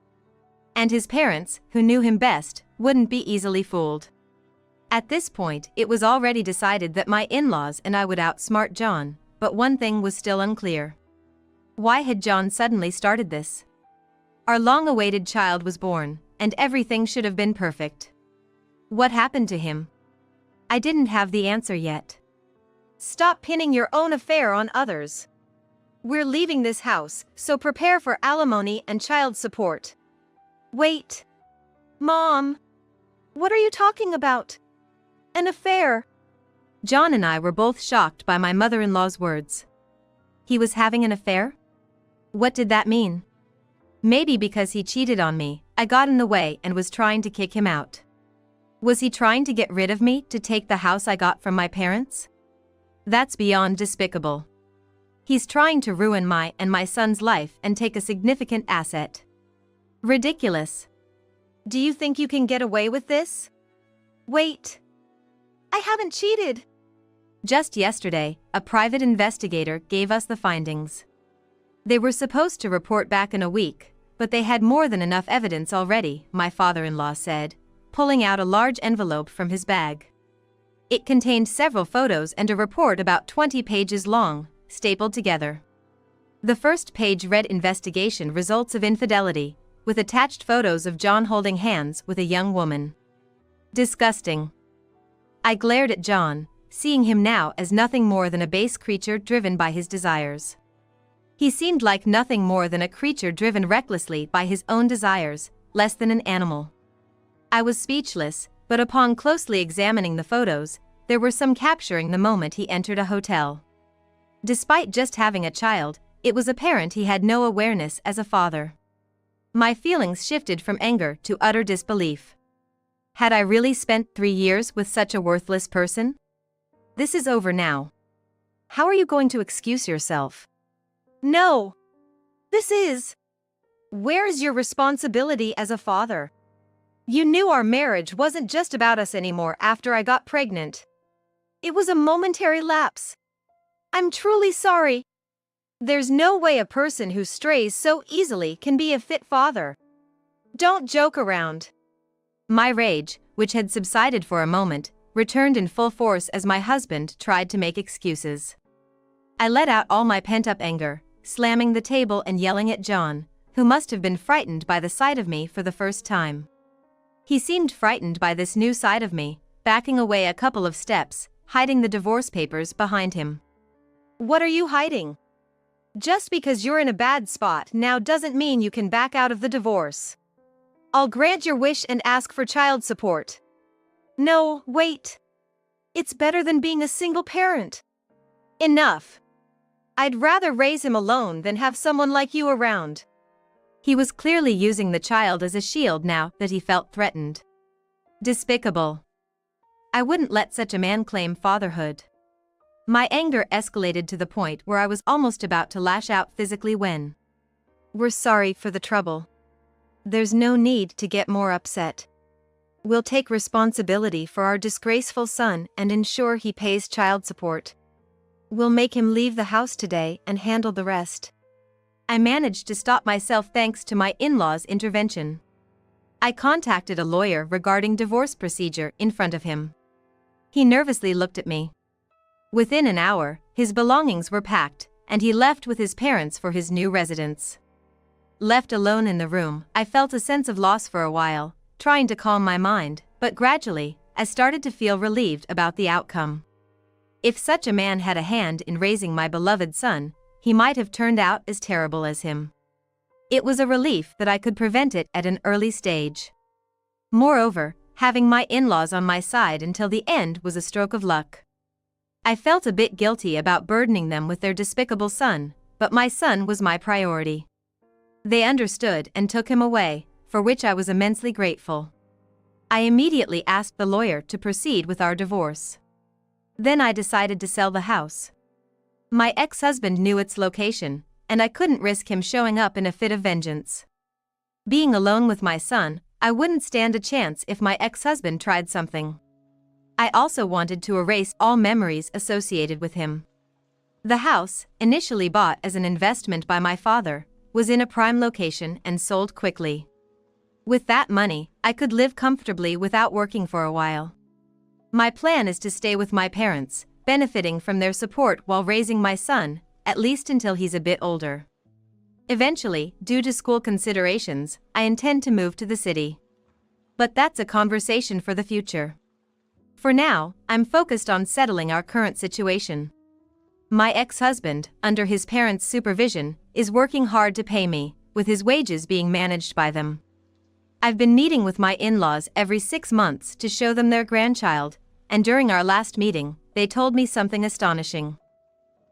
And his parents, who knew him best, wouldn't be easily fooled. At this point, it was already decided that my in-laws and I would outsmart John, but one thing was still unclear. Why had John suddenly started this? Our long-awaited child was born, and everything should have been perfect. What happened to him? I didn't have the answer yet. Stop pinning your own affair on others. We're leaving this house, so prepare for alimony and child support. Wait. Mom. What are you talking about? An affair. John and I were both shocked by my mother-in-law's words. He was having an affair? What did that mean? Maybe because he cheated on me, I got in the way and was trying to kick him out. Was he trying to get rid of me to take the house I got from my parents? That's beyond despicable. He's trying to ruin my and my son's life and take a significant asset. Ridiculous. Do you think you can get away with this? Wait. I haven't cheated. Just yesterday, a private investigator gave us the findings. They were supposed to report back in a week, but they had more than enough evidence already, my father-in-law said, pulling out a large envelope from his bag. It contained several photos and a report about 20 pages long, stapled together. The first page read Investigation Results of Infidelity, with attached photos of John holding hands with a young woman. Disgusting. I glared at John, seeing him now as nothing more than a base creature driven by his desires. He seemed like nothing more than a creature driven recklessly by his own desires, less than an animal. I was speechless, but upon closely examining the photos, there were some capturing the moment he entered a hotel. Despite just having a child, it was apparent he had no awareness as a father. My feelings shifted from anger to utter disbelief. Had I really spent 3 years with such a worthless person? This is over now. How are you going to excuse yourself? No. This is. Where's your responsibility as a father? You knew our marriage wasn't just about us anymore after I got pregnant. It was a momentary lapse. I'm truly sorry. There's no way a person who strays so easily can be a fit father. Don't joke around. My rage, which had subsided for a moment, returned in full force as my husband tried to make excuses. I let out all my pent-up anger, slamming the table and yelling at John, who must have been frightened by the sight of me for the first time. He seemed frightened by this new side of me, backing away a couple of steps, hiding the divorce papers behind him. What are you hiding? Just because you're in a bad spot now doesn't mean you can back out of the divorce. I'll grant your wish and ask for child support. No, wait. It's better than being a single parent. Enough. I'd rather raise him alone than have someone like you around. He was clearly using the child as a shield now that he felt threatened. Despicable. I wouldn't let such a man claim fatherhood. My anger escalated to the point where I was almost about to lash out physically when. We're sorry for the trouble. There's no need to get more upset. We'll take responsibility for our disgraceful son and ensure he pays child support. We'll make him leave the house today and handle the rest. I managed to stop myself thanks to my in-laws' intervention. I contacted a lawyer regarding divorce procedure in front of him. He nervously looked at me. Within an hour, his belongings were packed, and he left with his parents for his new residence. Left alone in the room, I felt a sense of loss for a while, trying to calm my mind, but gradually, I started to feel relieved about the outcome. If such a man had a hand in raising my beloved son, he might have turned out as terrible as him. It was a relief that I could prevent it at an early stage. Moreover, having my in-laws on my side until the end was a stroke of luck. I felt a bit guilty about burdening them with their despicable son, but my son was my priority. They understood and took him away, for which I was immensely grateful. I immediately asked the lawyer to proceed with our divorce. Then I decided to sell the house. My ex-husband knew its location, and I couldn't risk him showing up in a fit of vengeance. Being alone with my son, I wouldn't stand a chance if my ex-husband tried something. I also wanted to erase all memories associated with him. The house, initially bought as an investment by my father, was in a prime location and sold quickly. With that money, I could live comfortably without working for a while. My plan is to stay with my parents, benefiting from their support while raising my son, at least until he's a bit older. Eventually, due to school considerations, I intend to move to the city. But that's a conversation for the future. For now, I'm focused on settling our current situation. My ex-husband, under his parents' supervision, is working hard to pay me, with his wages being managed by them. I've been meeting with my in-laws every 6 months to show them their grandchild, and during our last meeting, they told me something astonishing.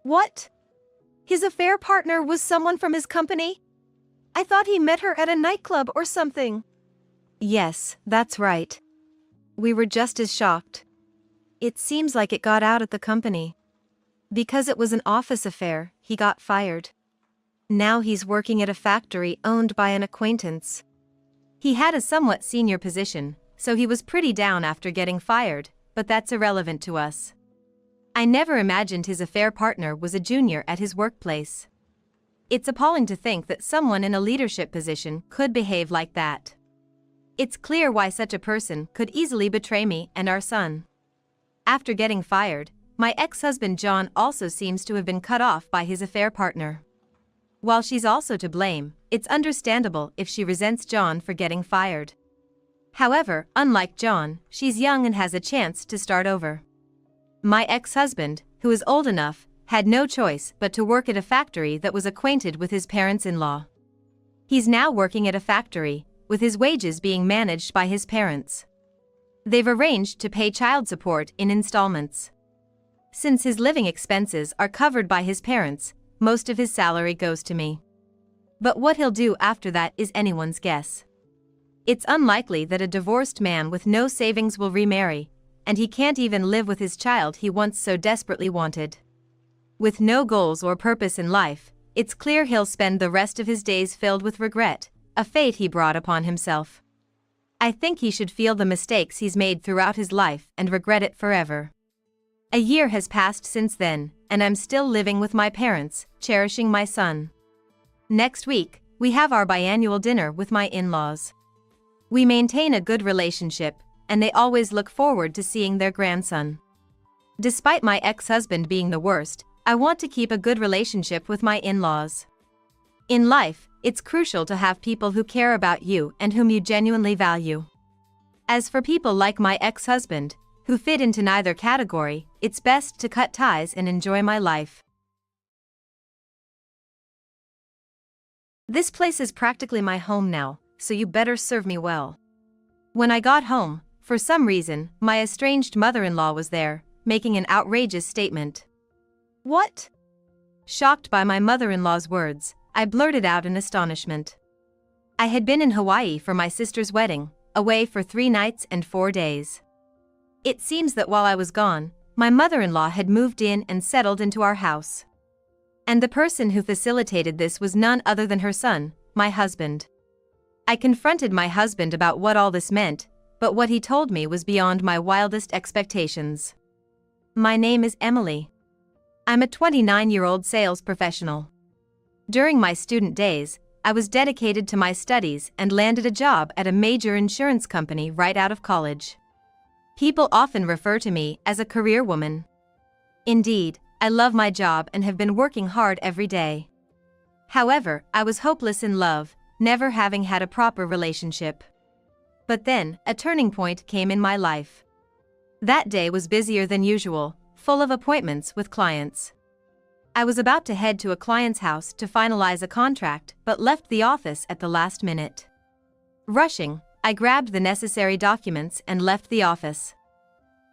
What? His affair partner was someone from his company? I thought he met her at a nightclub or something. Yes, that's right. We were just as shocked. It seems like it got out at the company. Because it was an office affair, he got fired. Now he's working at a factory owned by an acquaintance. He had a somewhat senior position, so he was pretty down after getting fired, but that's irrelevant to us. I never imagined his affair partner was a junior at his workplace. It's appalling to think that someone in a leadership position could behave like that. It's clear why such a person could easily betray me and our son. After getting fired, my ex-husband John also seems to have been cut off by his affair partner. While she's also to blame, it's understandable if she resents John for getting fired. However, unlike John, she's young and has a chance to start over. My ex-husband, who is old enough, had no choice but to work at a factory that was acquainted with his parents-in-law. He's now working at a factory, with his wages being managed by his parents. They've arranged to pay child support in installments. Since his living expenses are covered by his parents, most of his salary goes to me. But what he'll do after that is anyone's guess. It's unlikely that a divorced man with no savings will remarry, and he can't even live with his child he once so desperately wanted. With no goals or purpose in life, it's clear he'll spend the rest of his days filled with regret, a fate he brought upon himself. I think he should feel the mistakes he's made throughout his life and regret it forever. A year has passed since then, and I'm still living with my parents, cherishing my son. Next week, we have our biannual dinner with my in-laws. We maintain a good relationship, and they always look forward to seeing their grandson. Despite my ex-husband being the worst, I want to keep a good relationship with my in-laws. In life, it's crucial to have people who care about you and whom you genuinely value. As for people like my ex-husband, who fit into neither category, it's best to cut ties and enjoy my life. This place is practically my home now, so you better serve me well. When I got home, for some reason, my estranged mother-in-law was there, making an outrageous statement. What? Shocked by my mother-in-law's words, I blurted out in astonishment. I had been in Hawaii for my sister's wedding, away for 3 nights and 4 days. It seems that while I was gone, my mother-in-law had moved in and settled into our house. And the person who facilitated this was none other than her son, my husband. I confronted my husband about what all this meant, but what he told me was beyond my wildest expectations. My name is Emily. I'm a 29-year-old sales professional. During my student days, I was dedicated to my studies and landed a job at a major insurance company right out of college. People often refer to me as a career woman. Indeed, I love my job and have been working hard every day. However, I was hopeless in love, never having had a proper relationship. But then, a turning point came in my life. That day was busier than usual, full of appointments with clients. I was about to head to a client's house to finalize a contract but left the office at the last minute. Rushing, I grabbed the necessary documents and left the office.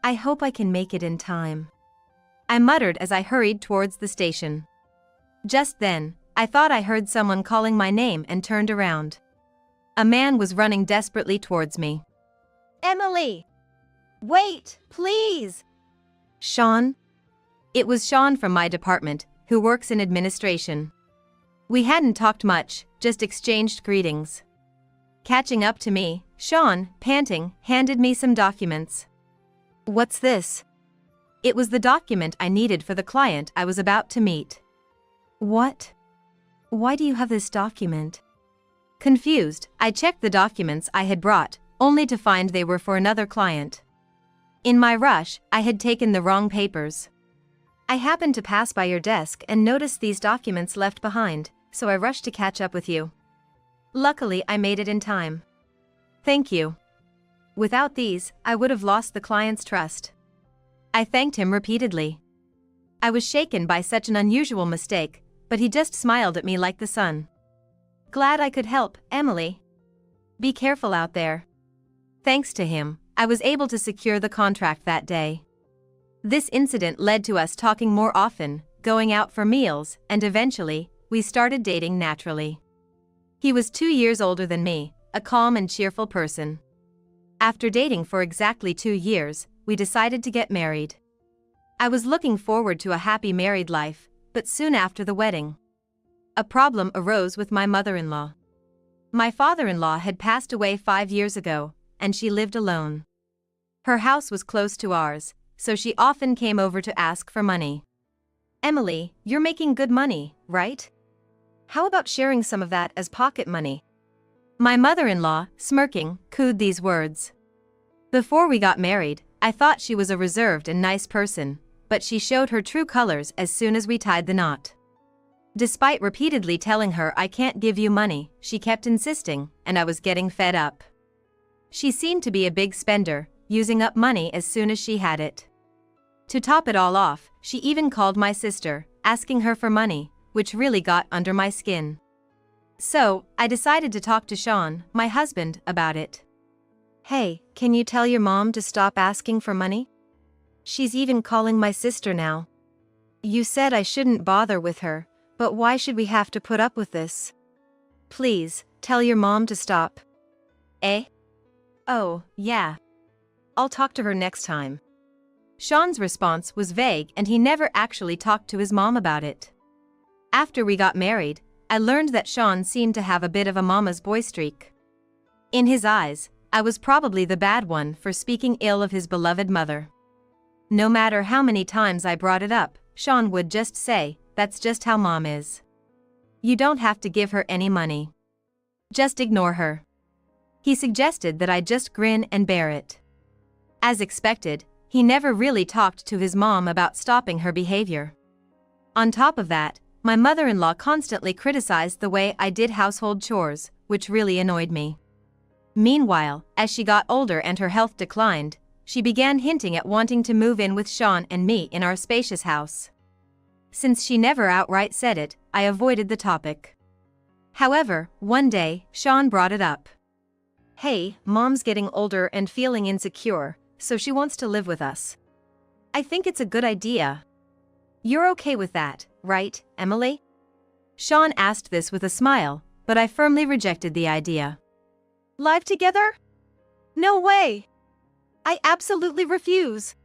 I hope I can make it in time, I muttered as I hurried towards the station. Just then, I thought I heard someone calling my name and turned around. A man was running desperately towards me. Emily! Wait, please! Sean? It was Sean from my department, who works in administration. We hadn't talked much, just exchanged greetings. Catching up to me, Sean, panting, handed me some documents. What's this? It was the document I needed for the client I was about to meet. What? Why do you have this document? Confused, I checked the documents I had brought, only to find they were for another client. In my rush, I had taken the wrong papers. I happened to pass by your desk and noticed these documents left behind, so I rushed to catch up with you. Luckily, I made it in time. Thank you. Without these, I would have lost the client's trust. I thanked him repeatedly. I was shaken by such an unusual mistake, but he just smiled at me like the sun. Glad I could help, Emily. Be careful out there. Thanks to him, I was able to secure the contract that day. This incident led to us talking more often, going out for meals, and eventually, we started dating naturally. He was 2 years older than me, a calm and cheerful person. After dating for exactly 2 years, we decided to get married. I was looking forward to a happy married life, but soon after the wedding, a problem arose with my mother-in-law. My father-in-law had passed away 5 years ago, and she lived alone. Her house was close to ours, so she often came over to ask for money. "Emily, you're making good money, right? How about sharing some of that as pocket money?" My mother-in-law, smirking, cooed these words. Before we got married, I thought she was a reserved and nice person, but she showed her true colors as soon as we tied the knot. Despite repeatedly telling her I can't give you money, she kept insisting, and I was getting fed up. She seemed to be a big spender, using up money as soon as she had it. To top it all off, she even called my sister, asking her for money, which really got under my skin. So, I decided to talk to Sean, my husband, about it. "Hey, can you tell your mom to stop asking for money? She's even calling my sister now. You said I shouldn't bother with her, but why should we have to put up with this? Please, tell your mom to stop." "Eh? Oh, yeah. I'll talk to her next time." Sean's response was vague and he never actually talked to his mom about it. After we got married, I learned that Sean seemed to have a bit of a mama's boy streak. In his eyes, I was probably the bad one for speaking ill of his beloved mother. No matter how many times I brought it up, Sean would just say, "That's just how mom is. You don't have to give her any money. Just ignore her." He suggested that I just grin and bear it. As expected, he never really talked to his mom about stopping her behavior. On top of that, my mother-in-law constantly criticized the way I did household chores, which really annoyed me. Meanwhile, as she got older and her health declined, she began hinting at wanting to move in with Sean and me in our spacious house. Since she never outright said it, I avoided the topic. However, one day, Sean brought it up. "Hey, mom's getting older and feeling insecure, so she wants to live with us. I think it's a good idea. You're okay with that, right, Emily?" Sean asked this with a smile, but I firmly rejected the idea. "Live together? No way! I absolutely refuse."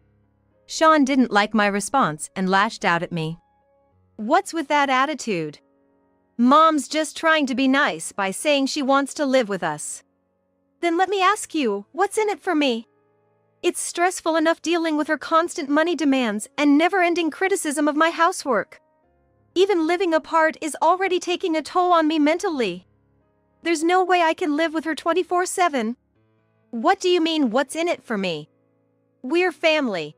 Sean didn't like my response and lashed out at me. "What's with that attitude? Mom's just trying to be nice by saying she wants to live with us. Then let me ask you, what's in it for me? It's stressful enough dealing with her constant money demands and never-ending criticism of my housework. Even living apart is already taking a toll on me mentally. There's no way I can live with her 24/7. What do you mean, what's in it for me? We're family.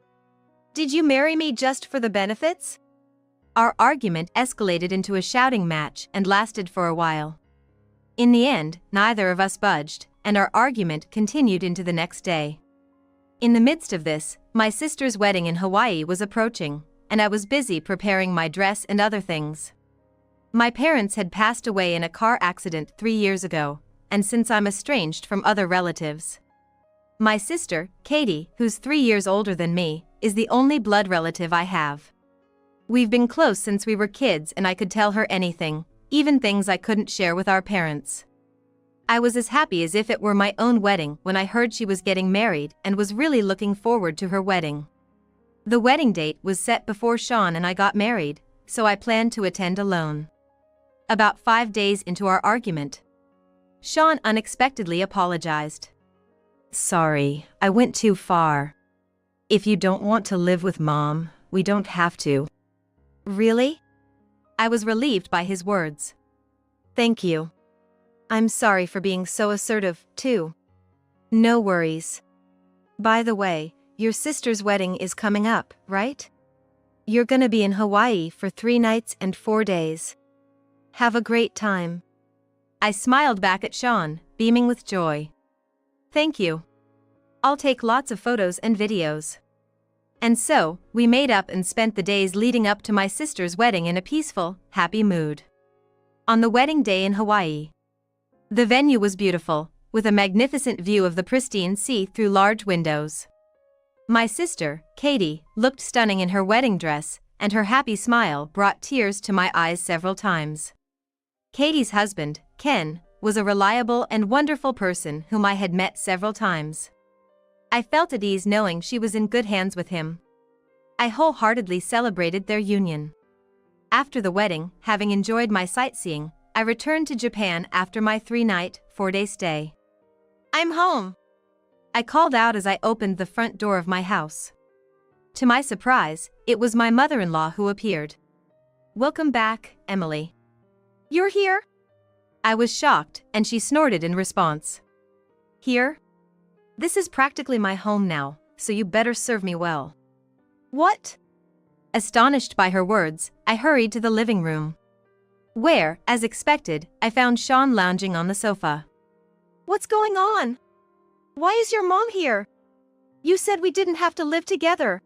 Did you marry me just for the benefits?" Our argument escalated into a shouting match and lasted for a while. In the end, neither of us budged, and our argument continued into the next day. In the midst of this, my sister's wedding in Hawaii was approaching, and I was busy preparing my dress and other things. My parents had passed away in a car accident 3 years ago, and since I'm estranged from other relatives, my sister, Katie, who's 3 years older than me, is the only blood relative I have. We've been close since we were kids and I could tell her anything, even things I couldn't share with our parents. I was as happy as if it were my own wedding when I heard she was getting married and was really looking forward to her wedding. The wedding date was set before Sean and I got married, so I planned to attend alone. About 5 days into our argument, Sean unexpectedly apologized. "Sorry, I went too far. If you don't want to live with Mom, we don't have to." "Really?" I was relieved by his words. "Thank you. I'm sorry for being so assertive, too." "No worries. By the way, your sister's wedding is coming up, right? You're gonna be in Hawaii for 3 nights and 4 days. Have a great time." I smiled back at Sean, beaming with joy. "Thank you. I'll take lots of photos and videos." And so, we made up and spent the days leading up to my sister's wedding in a peaceful, happy mood. On the wedding day in Hawaii, the venue was beautiful, with a magnificent view of the pristine sea through large windows. My sister, Katie, looked stunning in her wedding dress, and her happy smile brought tears to my eyes several times. Katie's husband, Ken, was a reliable and wonderful person whom I had met several times. I felt at ease knowing she was in good hands with him. I wholeheartedly celebrated their union. After the wedding, having enjoyed my sightseeing, I returned to Japan after my 3-night, 4-day stay. I'm home, I called out as I opened the front door of my house. To my surprise, it was my mother-in-law who appeared. Welcome back, Emily. You're here? I was shocked, and she snorted in response. Here? This is practically my home now, so you better serve me well. What? Astonished by her words, I hurried to the living room, where, as expected, I found Sean lounging on the sofa. What's going on? Why is your mom here? You said we didn't have to live together.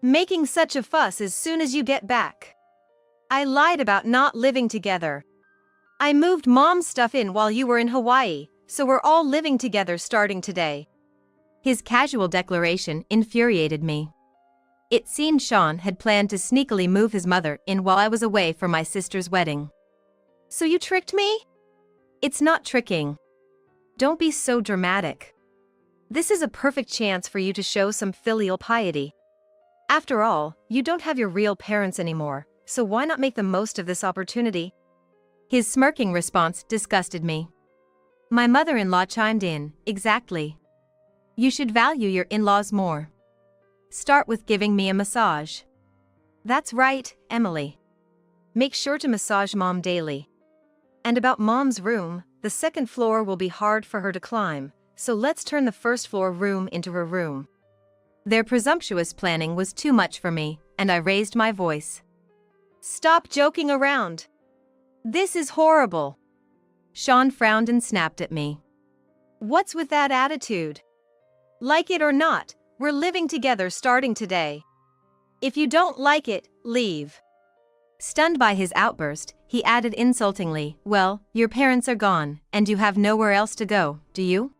Making such a fuss as soon as you get back. I lied about not living together. I moved mom's stuff in while you were in Hawaii, so we're all living together starting today. His casual declaration infuriated me. It seemed Sean had planned to sneakily move his mother in while I was away for my sister's wedding. So you tricked me? It's not tricking. Don't be so dramatic. This is a perfect chance for you to show some filial piety. After all, you don't have your real parents anymore, so why not make the most of this opportunity? His smirking response disgusted me. My mother-in-law chimed in, exactly. You should value your in-laws more. Start with giving me a massage. That's right, Emily. Make sure to massage mom daily. And about mom's room, the second floor will be hard for her to climb, so let's turn the first floor room into her room. Their presumptuous planning was too much for me, and I raised my voice. Stop joking around. This is horrible. Sean frowned and snapped at me. What's with that attitude? Like it or not, we're living together starting today. If you don't like it, leave. Stunned by his outburst, he added insultingly, well, your parents are gone, and you have nowhere else to go, do you?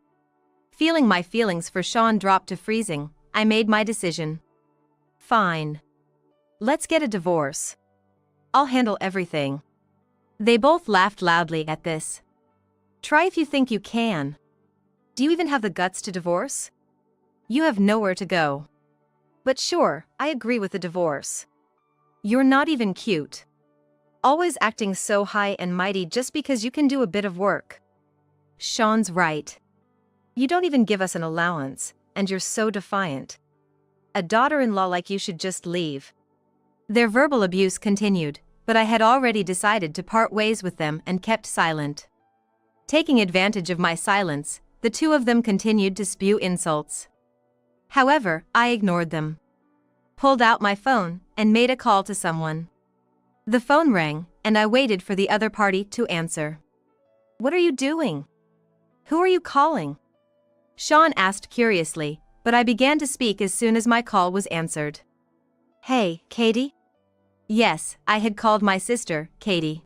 Feeling my feelings for Sean drop to freezing, I made my decision. Fine. Let's get a divorce. I'll handle everything. They both laughed loudly at this. Try if you think you can. Do you even have the guts to divorce? You have nowhere to go. But sure, I agree with the divorce. You're not even cute. Always acting so high and mighty just because you can do a bit of work. Sean's right. You don't even give us an allowance, and you're so defiant. A daughter-in-law like you should just leave. Their verbal abuse continued, but I had already decided to part ways with them and kept silent. Taking advantage of my silence, the two of them continued to spew insults. However, I ignored them. Pulled out my phone and made a call to someone. The phone rang, and I waited for the other party to answer. What are you doing? Who are you calling? Sean asked curiously, but I began to speak as soon as my call was answered. Hey, Katie? Yes, I had called my sister, Katie.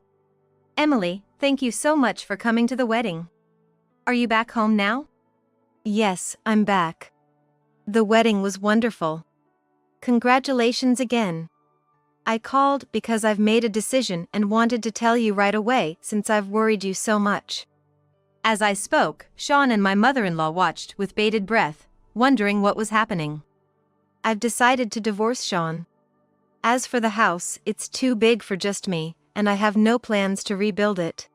Emily, thank you so much for coming to the wedding. Are you back home now? Yes, I'm back. The wedding was wonderful. Congratulations again. I called because I've made a decision and wanted to tell you right away since I've worried you so much. As I spoke, Sean and my mother-in-law watched with bated breath, wondering what was happening. I've decided to divorce Sean. As for the house, it's too big for just me, and I have no plans to rebuild it.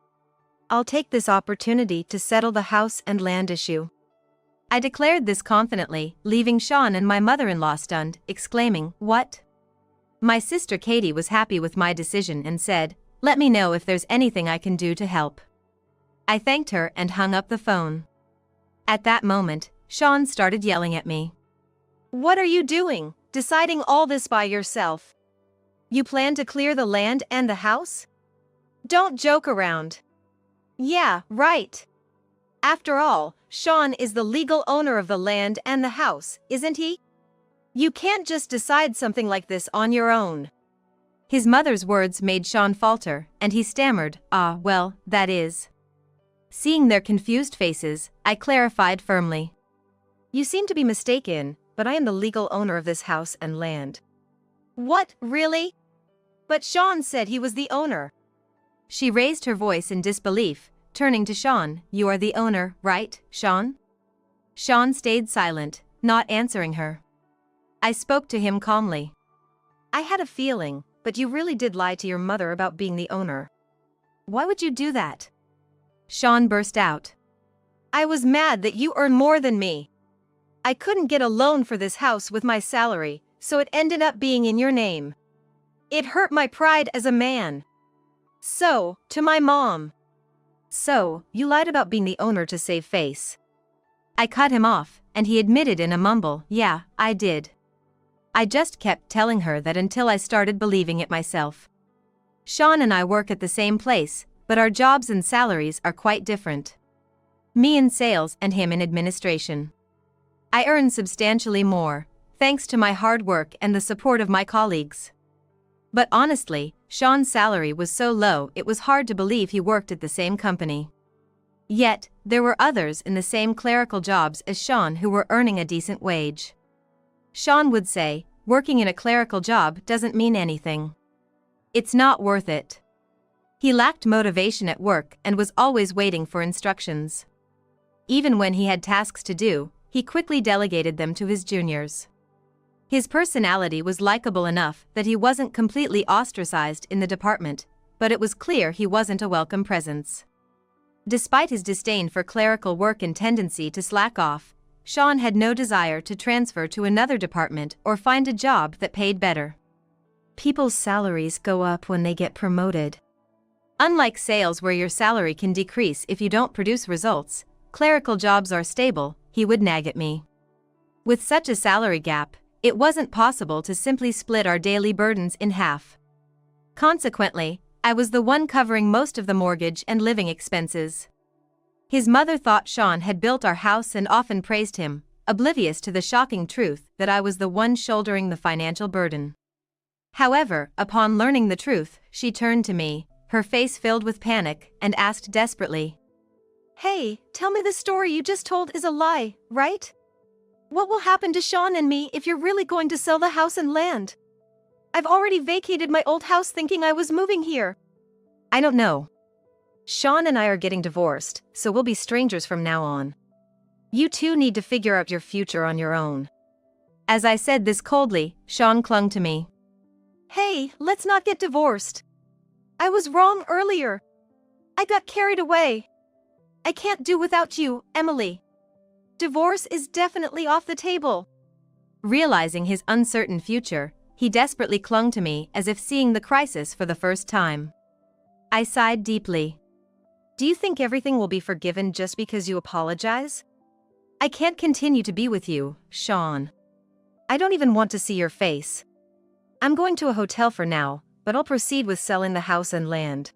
I'll take this opportunity to settle the house and land issue. I declared this confidently, leaving Sean and my mother-in-law stunned, exclaiming, "What?" My sister Katie was happy with my decision and said, "Let me know if there's anything I can do to help." I thanked her and hung up the phone. At that moment, Sean started yelling at me. What are you doing, deciding all this by yourself? You plan to clear the land and the house? Don't joke around. Yeah, right. After all, Sean is the legal owner of the land and the house, isn't he? You can't just decide something like this on your own. His mother's words made Sean falter, and he stammered, well, that is. Seeing their confused faces, I clarified firmly. You seem to be mistaken, but I am the legal owner of this house and land. What, really? But Sean said he was the owner. She raised her voice in disbelief, turning to Sean. You are the owner, right, Sean? Sean stayed silent, not answering her. I spoke to him calmly. I had a feeling, but you really did lie to your mother about being the owner. Why would you do that? Sean burst out. I was mad that you earn more than me. I couldn't get a loan for this house with my salary, so it ended up being in your name. It hurt my pride as a man. So, to my mom. So, you lied about being the owner to save face. I cut him off, and he admitted in a mumble, yeah, I did. I just kept telling her that until I started believing it myself. Sean and I work at the same place, but our jobs and salaries are quite different. Me in sales and him in administration. I earn substantially more, thanks to my hard work and the support of my colleagues. But honestly, Sean's salary was so low it was hard to believe he worked at the same company. Yet, there were others in the same clerical jobs as Sean who were earning a decent wage. Sean would say, working in a clerical job doesn't mean anything. It's not worth it. He lacked motivation at work and was always waiting for instructions. Even when he had tasks to do, he quickly delegated them to his juniors. His personality was likable enough that he wasn't completely ostracized in the department, but it was clear he wasn't a welcome presence. Despite his disdain for clerical work and tendency to slack off, Sean had no desire to transfer to another department or find a job that paid better. People's salaries go up when they get promoted. Unlike sales where your salary can decrease if you don't produce results, clerical jobs are stable, he would nag at me. With such a salary gap, it wasn't possible to simply split our daily burdens in half. Consequently, I was the one covering most of the mortgage and living expenses. His mother thought Sean had built our house and often praised him, oblivious to the shocking truth that I was the one shouldering the financial burden. However, upon learning the truth, she turned to me, her face filled with panic, and asked desperately, Hey, tell me the story you just told is a lie, right? What will happen to Sean and me if you're really going to sell the house and land? I've already vacated my old house thinking I was moving here. I don't know. Sean and I are getting divorced, so we'll be strangers from now on. You two need to figure out your future on your own. As I said this coldly, Sean clung to me. Hey, let's not get divorced. I was wrong earlier. I got carried away. I can't do without you, Emily. Divorce is definitely off the table. Realizing his uncertain future, he desperately clung to me as if seeing the crisis for the first time. I sighed deeply. Do you think everything will be forgiven just because you apologize? I can't continue to be with you, Sean. I don't even want to see your face. I'm going to a hotel for now, but I'll proceed with selling the house and land.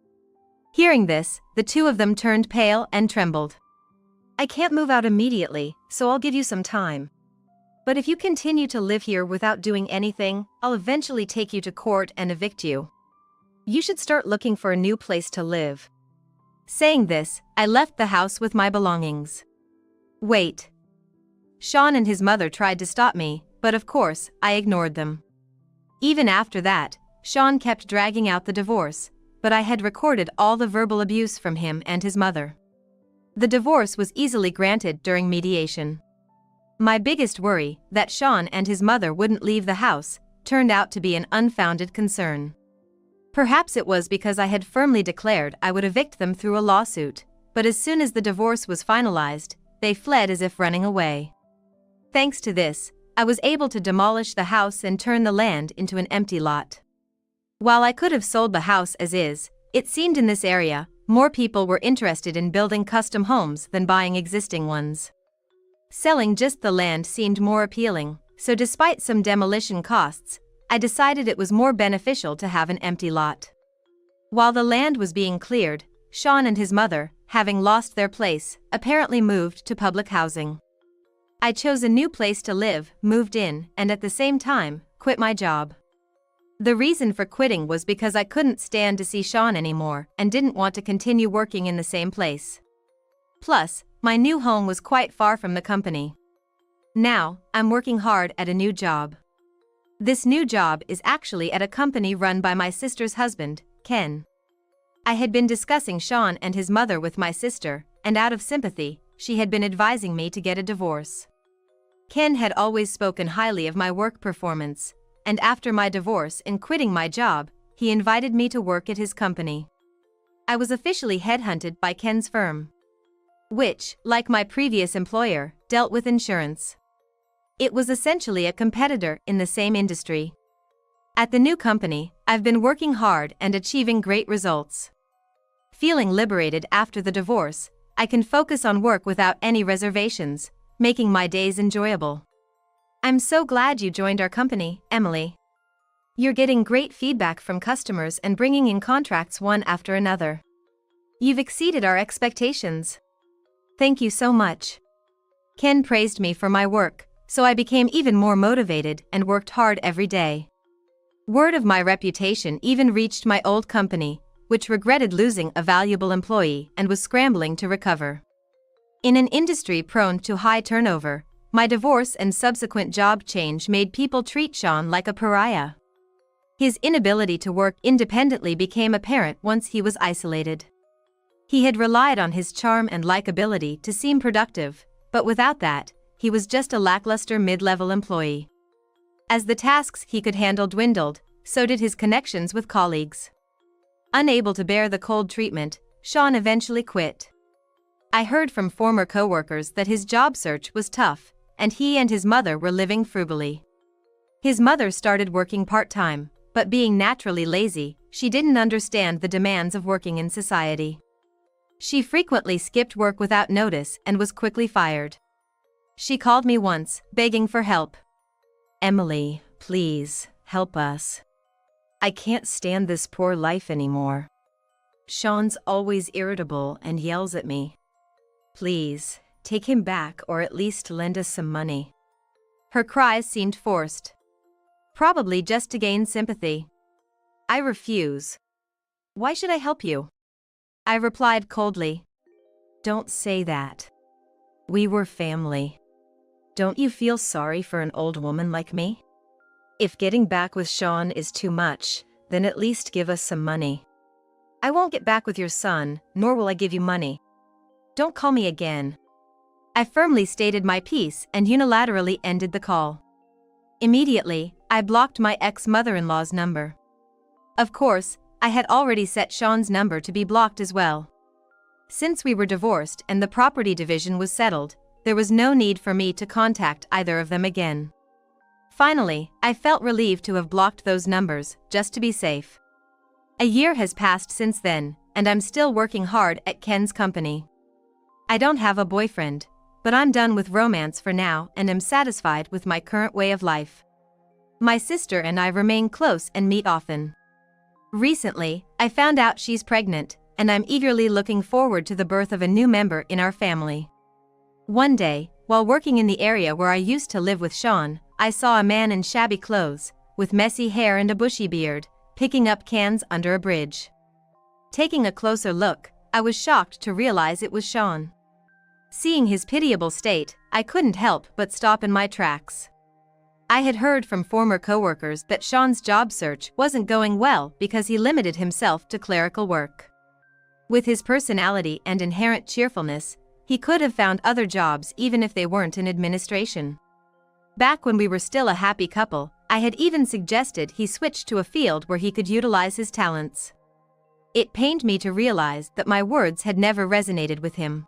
Hearing this, the two of them turned pale and trembled. I can't move out immediately, so I'll give you some time. But if you continue to live here without doing anything, I'll eventually take you to court and evict you. You should start looking for a new place to live. Saying this, I left the house with my belongings. Wait. Sean and his mother tried to stop me, but of course, I ignored them. Even after that, Sean kept dragging out the divorce, but I had recorded all the verbal abuse from him and his mother. The divorce was easily granted during mediation. My biggest worry, that Sean and his mother wouldn't leave the house, turned out to be an unfounded concern. Perhaps it was because I had firmly declared I would evict them through a lawsuit, but as soon as the divorce was finalized, they fled as if running away. Thanks to this, I was able to demolish the house and turn the land into an empty lot. While I could have sold the house as is, it seemed in this area, more people were interested in building custom homes than buying existing ones. Selling just the land seemed more appealing, so despite some demolition costs, I decided it was more beneficial to have an empty lot. While the land was being cleared, Sean and his mother, having lost their place, apparently moved to public housing. I chose a new place to live, moved in, and at the same time, quit my job. The reason for quitting was because I couldn't stand to see Sean anymore and didn't want to continue working in the same place. Plus, my new home was quite far from the company. Now, I'm working hard at a new job. This new job is actually at a company run by my sister's husband, Ken. I had been discussing Sean and his mother with my sister, and out of sympathy, she had been advising me to get a divorce. Ken had always spoken highly of my work performance, and after my divorce and quitting my job, he invited me to work at his company. I was officially headhunted by Ken's firm, which, like my previous employer, dealt with insurance. It was essentially a competitor in the same industry. At the new company, I've been working hard and achieving great results. Feeling liberated after the divorce, I can focus on work without any reservations, making my days enjoyable. I'm so glad you joined our company, Emily. You're getting great feedback from customers and bringing in contracts one after another. You've exceeded our expectations. Thank you so much. Ken praised me for my work, so I became even more motivated and worked hard every day. Word of my reputation even reached my old company, which regretted losing a valuable employee and was scrambling to recover. In an industry prone to high turnover, my divorce and subsequent job change made people treat Sean like a pariah. His inability to work independently became apparent once he was isolated. He had relied on his charm and likability to seem productive, but without that, he was just a lackluster mid-level employee. As the tasks he could handle dwindled, so did his connections with colleagues. Unable to bear the cold treatment, Sean eventually quit. I heard from former coworkers that his job search was tough, and he and his mother were living frugally. His mother started working part-time, but being naturally lazy, she didn't understand the demands of working in society. She frequently skipped work without notice and was quickly fired. She called me once, begging for help. "Emily, please, help us. I can't stand this poor life anymore. Sean's always irritable and yells at me. Please, take him back or at least lend us some money." Her cries seemed forced. Probably just to gain sympathy. I refuse. "Why should I help you?" I replied coldly. "Don't say that. We were family. Don't you feel sorry for an old woman like me? If getting back with Sean is too much, then at least give us some money." "I won't get back with your son, nor will I give you money. Don't call me again." I firmly stated my piece and unilaterally ended the call. Immediately, I blocked my ex-mother-in-law's number. Of course, I had already set Sean's number to be blocked as well. Since we were divorced and the property division was settled, there was no need for me to contact either of them again. Finally, I felt relieved to have blocked those numbers, just to be safe. A year has passed since then, and I'm still working hard at Ken's company. I don't have a boyfriend, but I'm done with romance for now and am satisfied with my current way of life. My sister and I remain close and meet often. Recently, I found out she's pregnant, and I'm eagerly looking forward to the birth of a new member in our family. One day, while working in the area where I used to live with Sean, I saw a man in shabby clothes, with messy hair and a bushy beard, picking up cans under a bridge. Taking a closer look, I was shocked to realize it was Sean. Seeing his pitiable state, I couldn't help but stop in my tracks. I had heard from former coworkers that Sean's job search wasn't going well because he limited himself to clerical work. With his personality and inherent cheerfulness, he could have found other jobs even if they weren't in administration. Back when we were still a happy couple, I had even suggested he switch to a field where he could utilize his talents. It pained me to realize that my words had never resonated with him.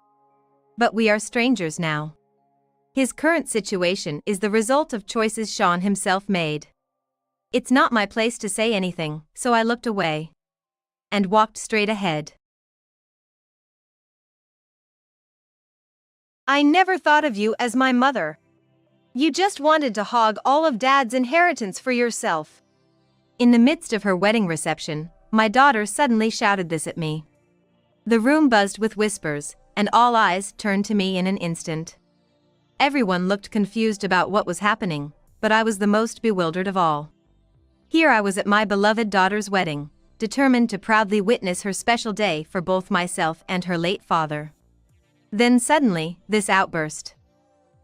But we are strangers now. His current situation is the result of choices Sean himself made. It's not my place to say anything, so I looked away and walked straight ahead. I never thought of you as my mother. You just wanted to hog all of Dad's inheritance for yourself. In the midst of her wedding reception, my daughter suddenly shouted this at me. The room buzzed with whispers, and all eyes turned to me in an instant. Everyone looked confused about what was happening, but I was the most bewildered of all. Here I was at my beloved daughter's wedding, determined to proudly witness her special day for both myself and her late father. Then suddenly, this outburst.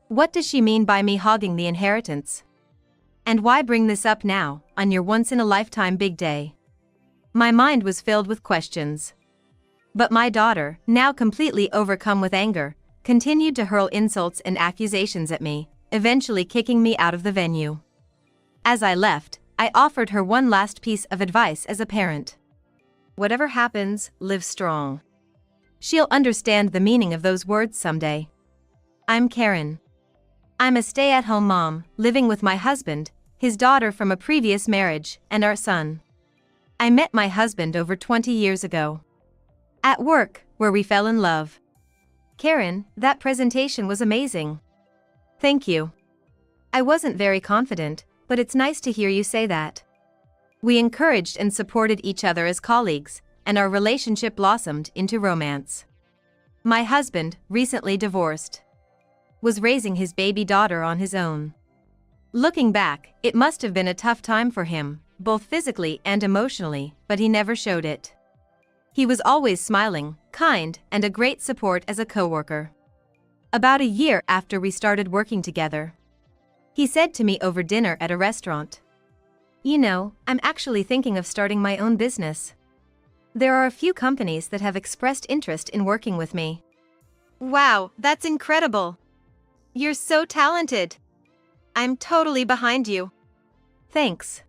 What does she mean by me hogging the inheritance? And why bring this up now, on your once-in-a-lifetime big day? My mind was filled with questions. But my daughter, now completely overcome with anger, continued to hurl insults and accusations at me, eventually kicking me out of the venue. As I left, I offered her one last piece of advice as a parent. Whatever happens, live strong. She'll understand the meaning of those words someday. I'm Karen. I'm a stay-at-home mom, living with my husband, his daughter from a previous marriage, and our son. I met my husband over 20 years ago. At work, where we fell in love. Karen, that presentation was amazing. Thank you. I wasn't very confident, but it's nice to hear you say that. We encouraged and supported each other as colleagues, and our relationship blossomed into romance. My husband, recently divorced, was raising his baby daughter on his own. Looking back, it must have been a tough time for him, both physically and emotionally, but he never showed it. He was always smiling, kind, and a great support as a coworker. About a year after we started working together, he said to me over dinner at a restaurant, "You know, I'm actually thinking of starting my own business. There are a few companies that have expressed interest in working with me." Wow, that's incredible. You're so talented. I'm totally behind you. Thanks.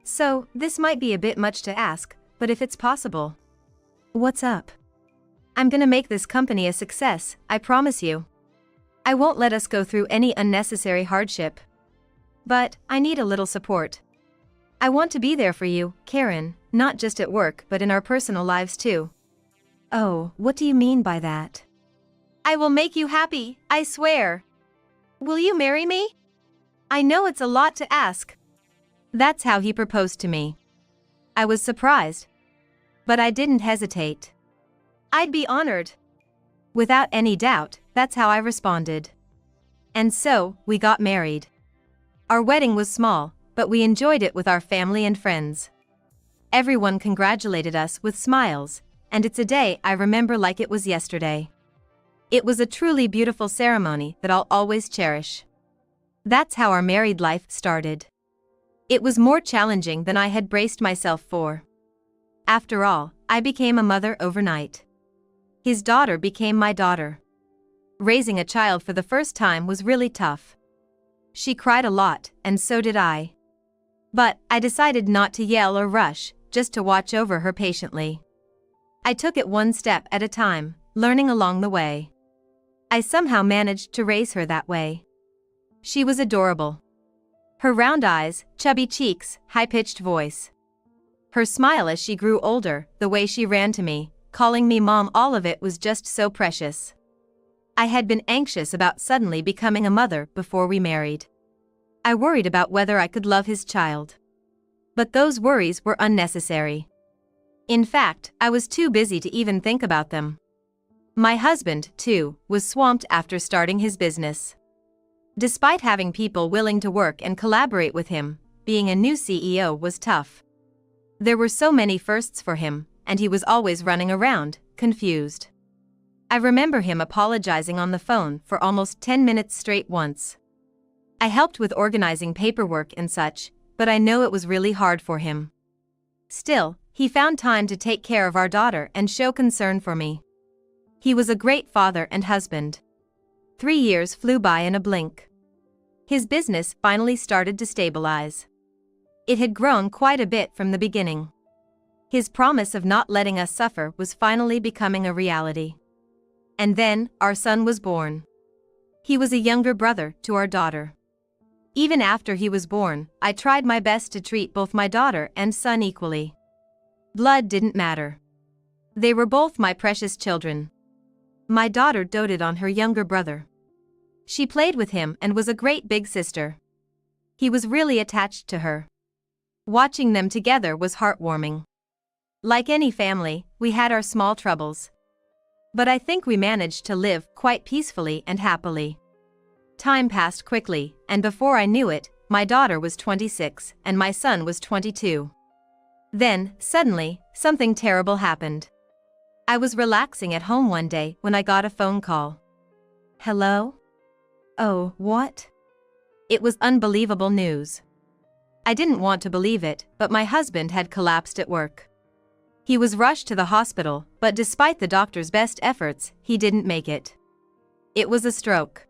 So, this might be a bit much to ask, but if it's possible. What's up? I'm gonna make this company a success, I promise you. I won't let us go through any unnecessary hardship. But, I need a little support. I want to be there for you, Karen, not just at work but in our personal lives too. Oh, what do you mean by that? I will make you happy, I swear. Will you marry me? I know it's a lot to ask. That's how he proposed to me. I was surprised. But I didn't hesitate. I'd be honored. Without any doubt, that's how I responded. And so, we got married. Our wedding was small, but we enjoyed it with our family and friends. Everyone congratulated us with smiles, and it's a day I remember like it was yesterday. It was a truly beautiful ceremony that I'll always cherish. That's how our married life started. It was more challenging than I had braced myself for. After all, I became a mother overnight. His daughter became my daughter. Raising a child for the first time was really tough. She cried a lot, and so did I. But I decided not to yell or rush, just to watch over her patiently. I took it one step at a time, learning along the way. I somehow managed to raise her that way. She was adorable. Her round eyes, chubby cheeks, high-pitched voice. Her smile as she grew older, the way she ran to me, calling me mom, all of it was just so precious. I had been anxious about suddenly becoming a mother before we married. I worried about whether I could love his child. But those worries were unnecessary. In fact, I was too busy to even think about them. My husband, too, was swamped after starting his business. Despite having people willing to work and collaborate with him, being a new CEO was tough. There were so many firsts for him, and he was always running around, confused. I remember him apologizing on the phone for almost 10 minutes straight once. I helped with organizing paperwork and such, but I know it was really hard for him. Still, he found time to take care of our daughter and show concern for me. He was a great father and husband. 3 years flew by in a blink. His business finally started to stabilize. It had grown quite a bit from the beginning. His promise of not letting us suffer was finally becoming a reality. And then, our son was born. He was a younger brother to our daughter. Even after he was born, I tried my best to treat both my daughter and son equally. Blood didn't matter. They were both my precious children. My daughter doted on her younger brother. She played with him and was a great big sister. He was really attached to her. Watching them together was heartwarming. Like any family, we had our small troubles. But I think we managed to live quite peacefully and happily. Time passed quickly, and before I knew it, my daughter was 26 and my son was 22. Then, suddenly, something terrible happened. I was relaxing at home one day when I got a phone call. Hello? Oh, what? It was unbelievable news. I didn't want to believe it, but my husband had collapsed at work. He was rushed to the hospital, but despite the doctor's best efforts, he didn't make it. It was a stroke.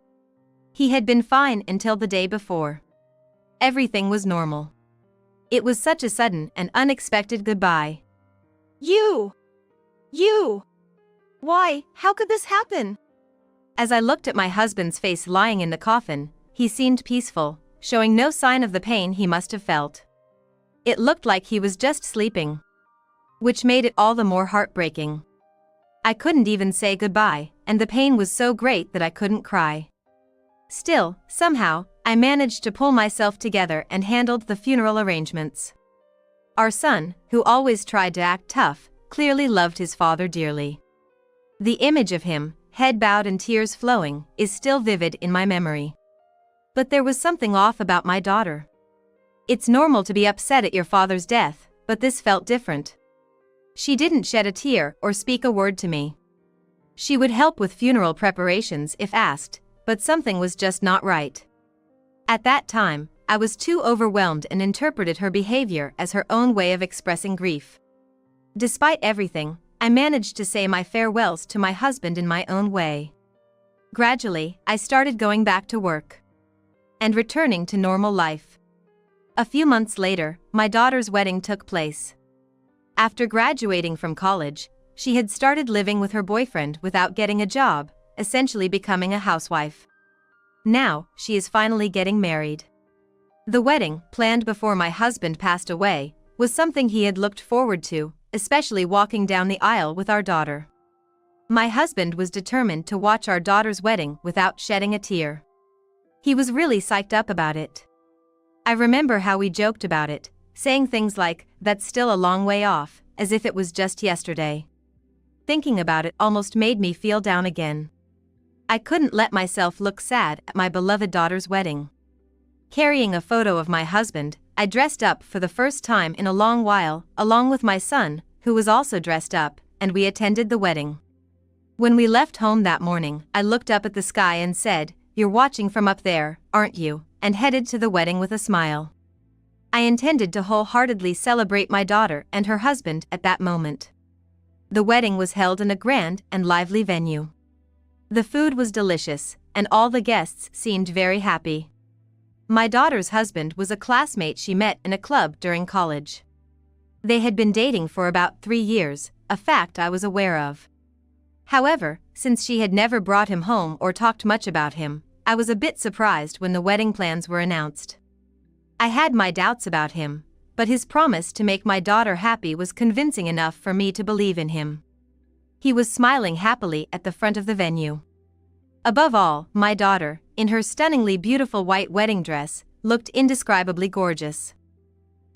He had been fine until the day before. Everything was normal. It was such a sudden and unexpected goodbye. You! Why, how could this happen? As I looked at my husband's face lying in the coffin, he seemed peaceful, showing no sign of the pain he must have felt. It looked like he was just sleeping, which made it all the more heartbreaking. I couldn't even say goodbye, and the pain was so great that I couldn't cry. Still, somehow, I managed to pull myself together and handled the funeral arrangements. Our son, who always tried to act tough, clearly loved his father dearly. The image of him, head bowed and tears flowing, is still vivid in my memory. But there was something off about my daughter. It's normal to be upset at your father's death, but this felt different. She didn't shed a tear or speak a word to me. She would help with funeral preparations if asked, but something was just not right. At that time, I was too overwhelmed and interpreted her behavior as her own way of expressing grief. Despite everything, I managed to say my farewells to my husband in my own way. Gradually, I started going back to work and returning to normal life. A few months later, my daughter's wedding took place. After graduating from college, she had started living with her boyfriend without getting a job, essentially becoming a housewife. Now, she is finally getting married. The wedding, planned before my husband passed away, was something he had looked forward to, especially walking down the aisle with our daughter. My husband was determined to watch our daughter's wedding without shedding a tear. He was really psyched up about it. I remember how we joked about it, saying things like, "That's still a long way off," as if it was just yesterday. Thinking about it almost made me feel down again. I couldn't let myself look sad at my beloved daughter's wedding. Carrying a photo of my husband, I dressed up for the first time in a long while, along with my son, who was also dressed up, and we attended the wedding. When we left home that morning, I looked up at the sky and said, "You're watching from up there, aren't you?" and headed to the wedding with a smile. I intended to wholeheartedly celebrate my daughter and her husband at that moment. The wedding was held in a grand and lively venue. The food was delicious, and all the guests seemed very happy. My daughter's husband was a classmate she met in a club during college. They had been dating for about 3 years, a fact I was aware of. However, since she had never brought him home or talked much about him, I was a bit surprised when the wedding plans were announced. I had my doubts about him, but his promise to make my daughter happy was convincing enough for me to believe in him. He was smiling happily at the front of the venue. Above all, my daughter, in her stunningly beautiful white wedding dress, looked indescribably gorgeous.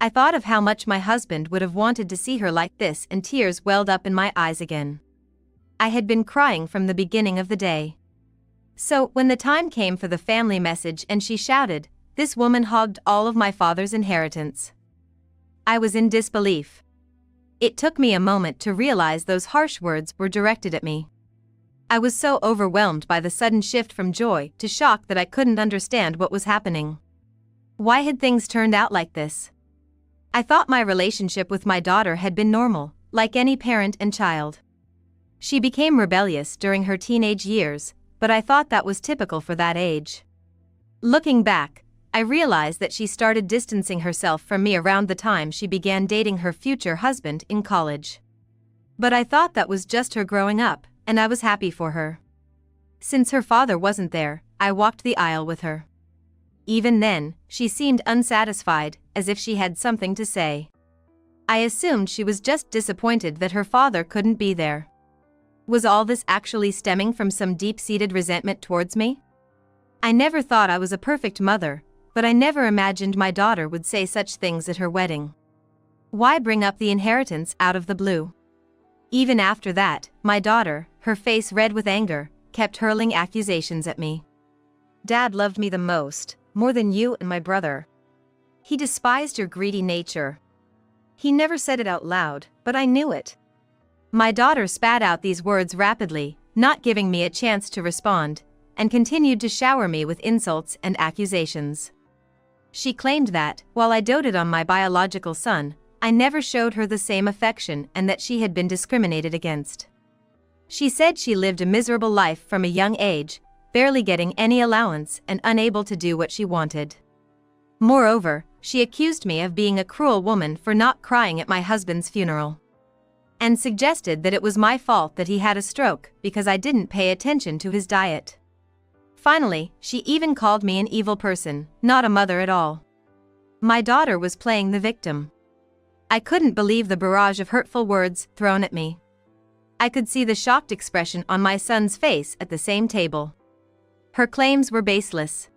I thought of how much my husband would have wanted to see her like this, and tears welled up in my eyes again. I had been crying from the beginning of the day. So, when the time came for the family message and she shouted, "This woman hogged all of my father's inheritance," I was in disbelief. It took me a moment to realize those harsh words were directed at me. I was so overwhelmed by the sudden shift from joy to shock that I couldn't understand what was happening. Why had things turned out like this? I thought my relationship with my daughter had been normal, like any parent and child. She became rebellious during her teenage years, but I thought that was typical for that age. Looking back, I realized that she started distancing herself from me around the time she began dating her future husband in college. But I thought that was just her growing up, and I was happy for her. Since her father wasn't there, I walked the aisle with her. Even then, she seemed unsatisfied, as if she had something to say. I assumed she was just disappointed that her father couldn't be there. Was all this actually stemming from some deep-seated resentment towards me? I never thought I was a perfect mother, but I never imagined my daughter would say such things at her wedding. Why bring up the inheritance out of the blue? Even after that, my daughter, her face red with anger, kept hurling accusations at me. "Dad loved me the most, more than you and my brother. He despised your greedy nature." He never said it out loud, but I knew it. My daughter spat out these words rapidly, not giving me a chance to respond, and continued to shower me with insults and accusations. She claimed that, while I doted on my biological son, I never showed her the same affection and that she had been discriminated against. She said she lived a miserable life from a young age, barely getting any allowance and unable to do what she wanted. Moreover, she accused me of being a cruel woman for not crying at my husband's funeral, and suggested that it was my fault that he had a stroke because I didn't pay attention to his diet. Finally, she even called me an evil person, not a mother at all. My daughter was playing the victim. I couldn't believe the barrage of hurtful words thrown at me. I could see the shocked expression on my son's face at the same table. Her claims were baseless,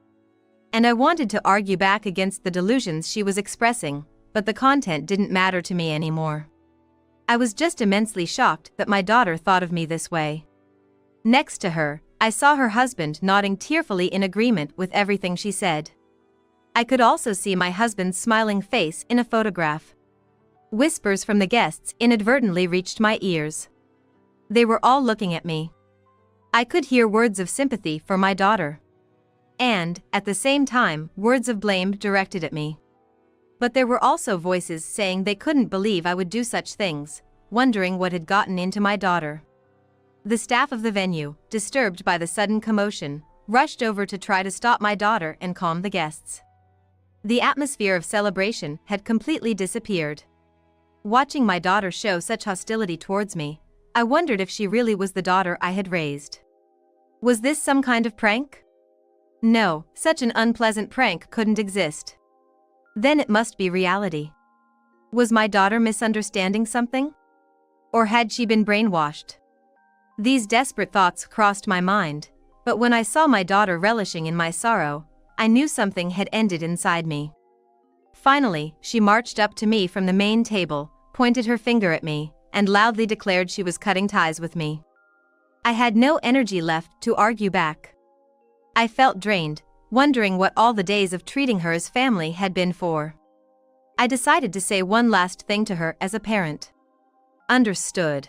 and I wanted to argue back against the delusions she was expressing, but the content didn't matter to me anymore. I was just immensely shocked that my daughter thought of me this way. Next to her, I saw her husband nodding tearfully in agreement with everything she said. I could also see my husband's smiling face in a photograph. Whispers from the guests inadvertently reached my ears. They were all looking at me. I could hear words of sympathy for my daughter, and, at the same time, words of blame directed at me. But there were also voices saying they couldn't believe I would do such things, wondering what had gotten into my daughter. The staff of the venue, disturbed by the sudden commotion, rushed over to try to stop my daughter and calm the guests. The atmosphere of celebration had completely disappeared. Watching my daughter show such hostility towards me, I wondered if she really was the daughter I had raised. Was this some kind of prank? No, such an unpleasant prank couldn't exist. Then it must be reality. Was my daughter misunderstanding something? Or had she been brainwashed? These desperate thoughts crossed my mind, but when I saw my daughter relishing in my sorrow, I knew something had ended inside me. Finally, she marched up to me from the main table, pointed her finger at me, and loudly declared she was cutting ties with me. I had no energy left to argue back. I felt drained, wondering what all the days of treating her as family had been for. I decided to say one last thing to her as a parent. Understood.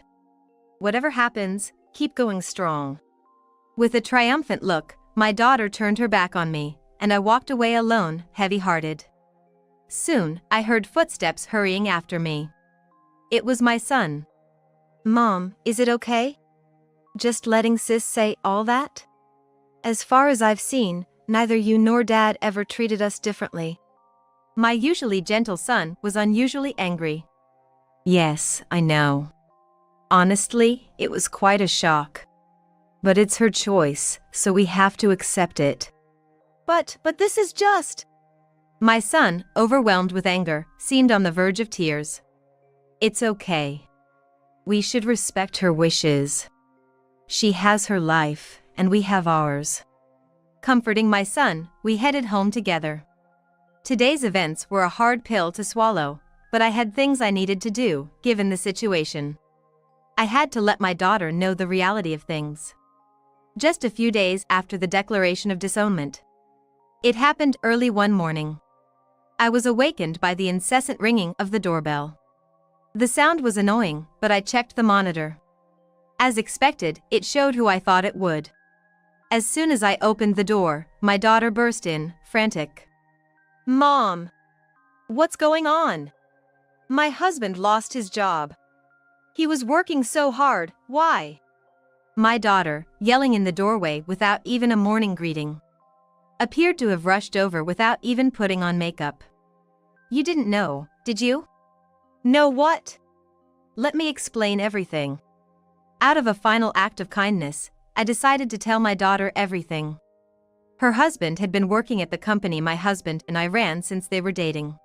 Whatever happens, keep going strong. With a triumphant look, my daughter turned her back on me, and I walked away alone, heavy-hearted. Soon, I heard footsteps hurrying after me. It was my son. Mom, is it okay? Just letting sis say all that? As far as I've seen, neither you nor Dad ever treated us differently. My usually gentle son was unusually angry. Yes, I know. Honestly, it was quite a shock. But it's her choice, so we have to accept it. But this is just... My son, overwhelmed with anger, seemed on the verge of tears. It's okay. We should respect her wishes. She has her life, and we have ours. Comforting my son, we headed home together. Today's events were a hard pill to swallow, but I had things I needed to do, given the situation. I had to let my daughter know the reality of things. Just a few days after the declaration of disownment. It happened early one morning. I was awakened by the incessant ringing of the doorbell. The sound was annoying, but I checked the monitor. As expected, it showed who I thought it would. As soon as I opened the door, my daughter burst in, frantic. Mom! What's going on? My husband lost his job. He was working so hard, why? My daughter, yelling in the doorway without even a morning greeting, appeared to have rushed over without even putting on makeup. You didn't know, did you? Know what? Let me explain everything. Out of a final act of kindness, I decided to tell my daughter everything. Her husband had been working at the company my husband and I ran since they were dating.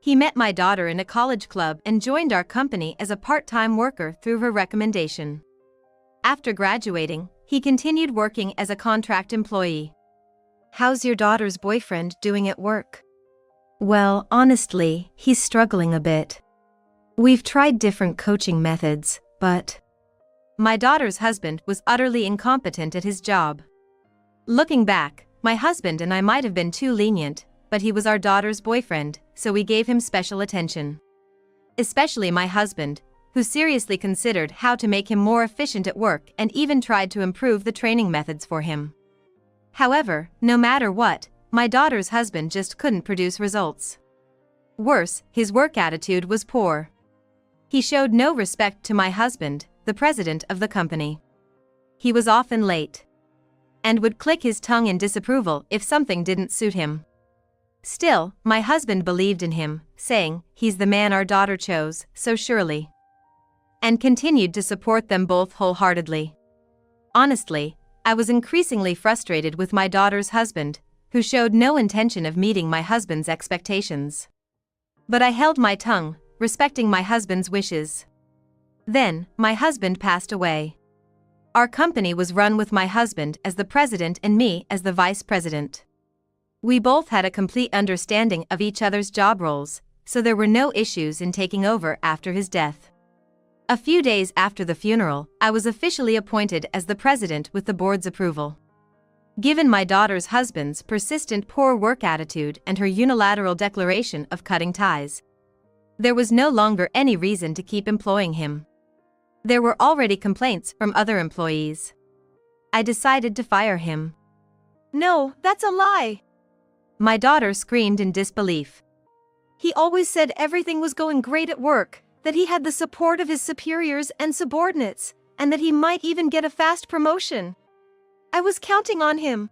He met my daughter in a college club and joined our company as a part-time worker through her recommendation. After graduating, he continued working as a contract employee. How's your daughter's boyfriend doing at work? Well, honestly, he's struggling a bit. We've tried different coaching methods, but my daughter's husband was utterly incompetent at his job. Looking back, my husband and I might have been too lenient, but he was our daughter's boyfriend, so we gave him special attention. Especially my husband, who seriously considered how to make him more efficient at work and even tried to improve the training methods for him. However, no matter what, my daughter's husband just couldn't produce results. Worse, his work attitude was poor. He showed no respect to my husband, the president of the company. He was often late. and would click his tongue in disapproval if something didn't suit him. Still, my husband believed in him, saying, "He's the man our daughter chose, so surely," and continued to support them both wholeheartedly. Honestly, I was increasingly frustrated with my daughter's husband, who showed no intention of meeting my husband's expectations. But I held my tongue, respecting my husband's wishes. Then, my husband passed away. Our company was run with my husband as the president and me as the vice president. We both had a complete understanding of each other's job roles, so there were no issues in taking over after his death. A few days after the funeral, I was officially appointed as the president with the board's approval. Given my daughter's husband's persistent poor work attitude and her unilateral declaration of cutting ties, there was no longer any reason to keep employing him. There were already complaints from other employees. I decided to fire him. No, that's a lie. My daughter screamed in disbelief. He always said everything was going great at work, that he had the support of his superiors and subordinates, and that he might even get a fast promotion. I was counting on him.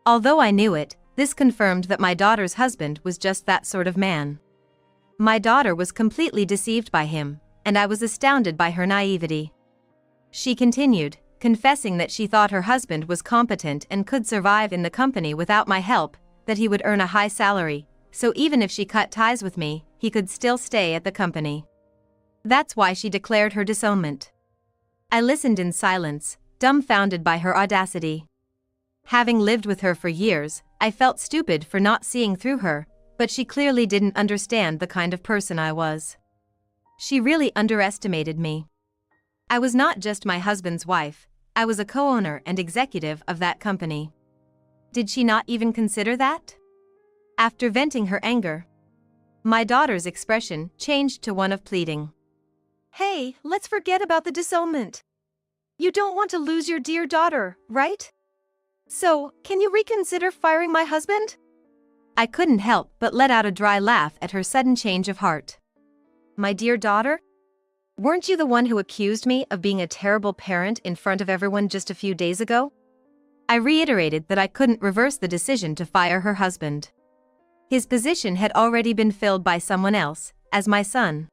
Although I knew it, this confirmed that my daughter's husband was just that sort of man. My daughter was completely deceived by him, and I was astounded by her naivety. She continued, confessing that she thought her husband was competent and could survive in the company without my help, that he would earn a high salary, so even if she cut ties with me, he could still stay at the company. That's why she declared her disownment. I listened in silence, dumbfounded by her audacity. Having lived with her for years, I felt stupid for not seeing through her, but she clearly didn't understand the kind of person I was. She really underestimated me. I was not just my husband's wife, I was a co-owner and executive of that company. Did she not even consider that? After venting her anger, my daughter's expression changed to one of pleading. Hey, let's forget about the disownment. You don't want to lose your dear daughter, right? So, can you reconsider firing my husband? I couldn't help but let out a dry laugh at her sudden change of heart. My dear daughter? Weren't you the one who accused me of being a terrible parent in front of everyone just a few days ago? I reiterated that I couldn't reverse the decision to fire her husband. His position had already been filled by someone else, as my son,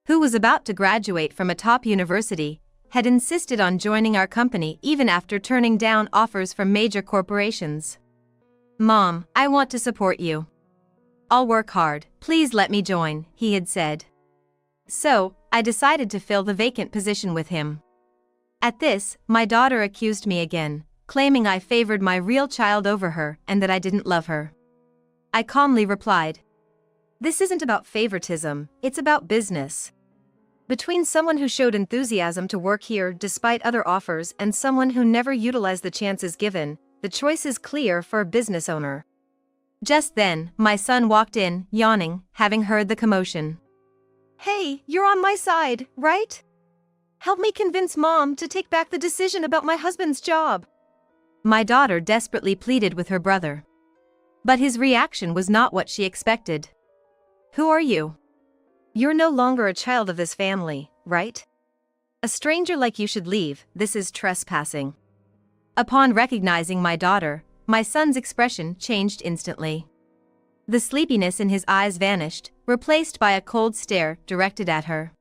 who was about to graduate from a top university, had insisted on joining our company even after turning down offers from major corporations. "Mom, I want to support you. I'll work hard, please let me join," he had said. So, I decided to fill the vacant position with him. At this, my daughter accused me again, claiming I favored my real child over her and that I didn't love her. I calmly replied, "This isn't about favoritism, it's about business. Between someone who showed enthusiasm to work here despite other offers and someone who never utilized the chances given, the choice is clear for a business owner." Just then, my son walked in, yawning, having heard the commotion. Hey, you're on my side, right? Help me convince Mom to take back the decision about my husband's job. My daughter desperately pleaded with her brother. But his reaction was not what she expected. "Who are you? You're no longer a child of this family, right? A stranger like you should leave, this is trespassing." Upon recognizing my daughter, my son's expression changed instantly. The sleepiness in his eyes vanished, replaced by a cold stare directed at her.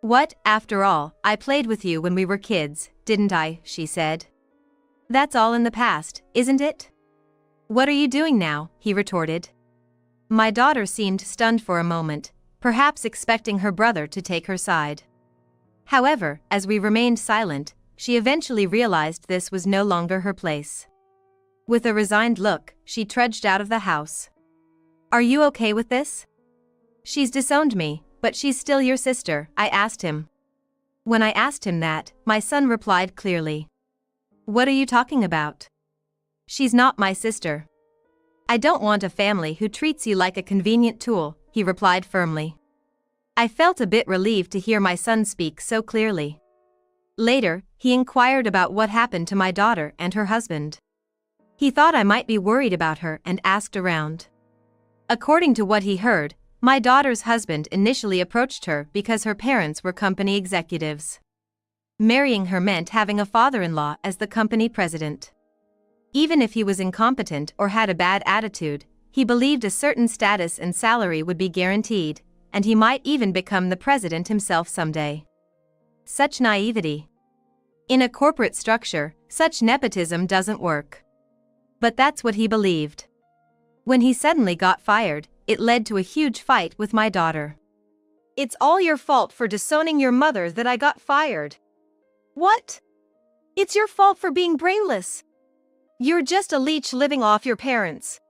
"What, after all, I played with you when we were kids, didn't I?" she said. "That's all in the past, isn't it? What are you doing now?" he retorted. My daughter seemed stunned for a moment, perhaps expecting her brother to take her side. However, as we remained silent, she eventually realized this was no longer her place. With a resigned look, she trudged out of the house. "Are you okay with this? She's disowned me, but she's still your sister," I asked him. When I asked him that, my son replied clearly. "What are you talking about? She's not my sister. I don't want a family who treats you like a convenient tool," he replied firmly. I felt a bit relieved to hear my son speak so clearly. Later, he inquired about what happened to my daughter and her husband. He thought I might be worried about her and asked around. According to what he heard, my daughter's husband initially approached her because her parents were company executives. Marrying her meant having a father-in-law as the company president. Even if he was incompetent or had a bad attitude, he believed a certain status and salary would be guaranteed, and he might even become the president himself someday. Such naivety. In a corporate structure, such nepotism doesn't work. But that's what he believed. When he suddenly got fired, it led to a huge fight with my daughter. It's all your fault for disowning your mother that I got fired. What? It's your fault for being brainless. You're just a leech living off your parents.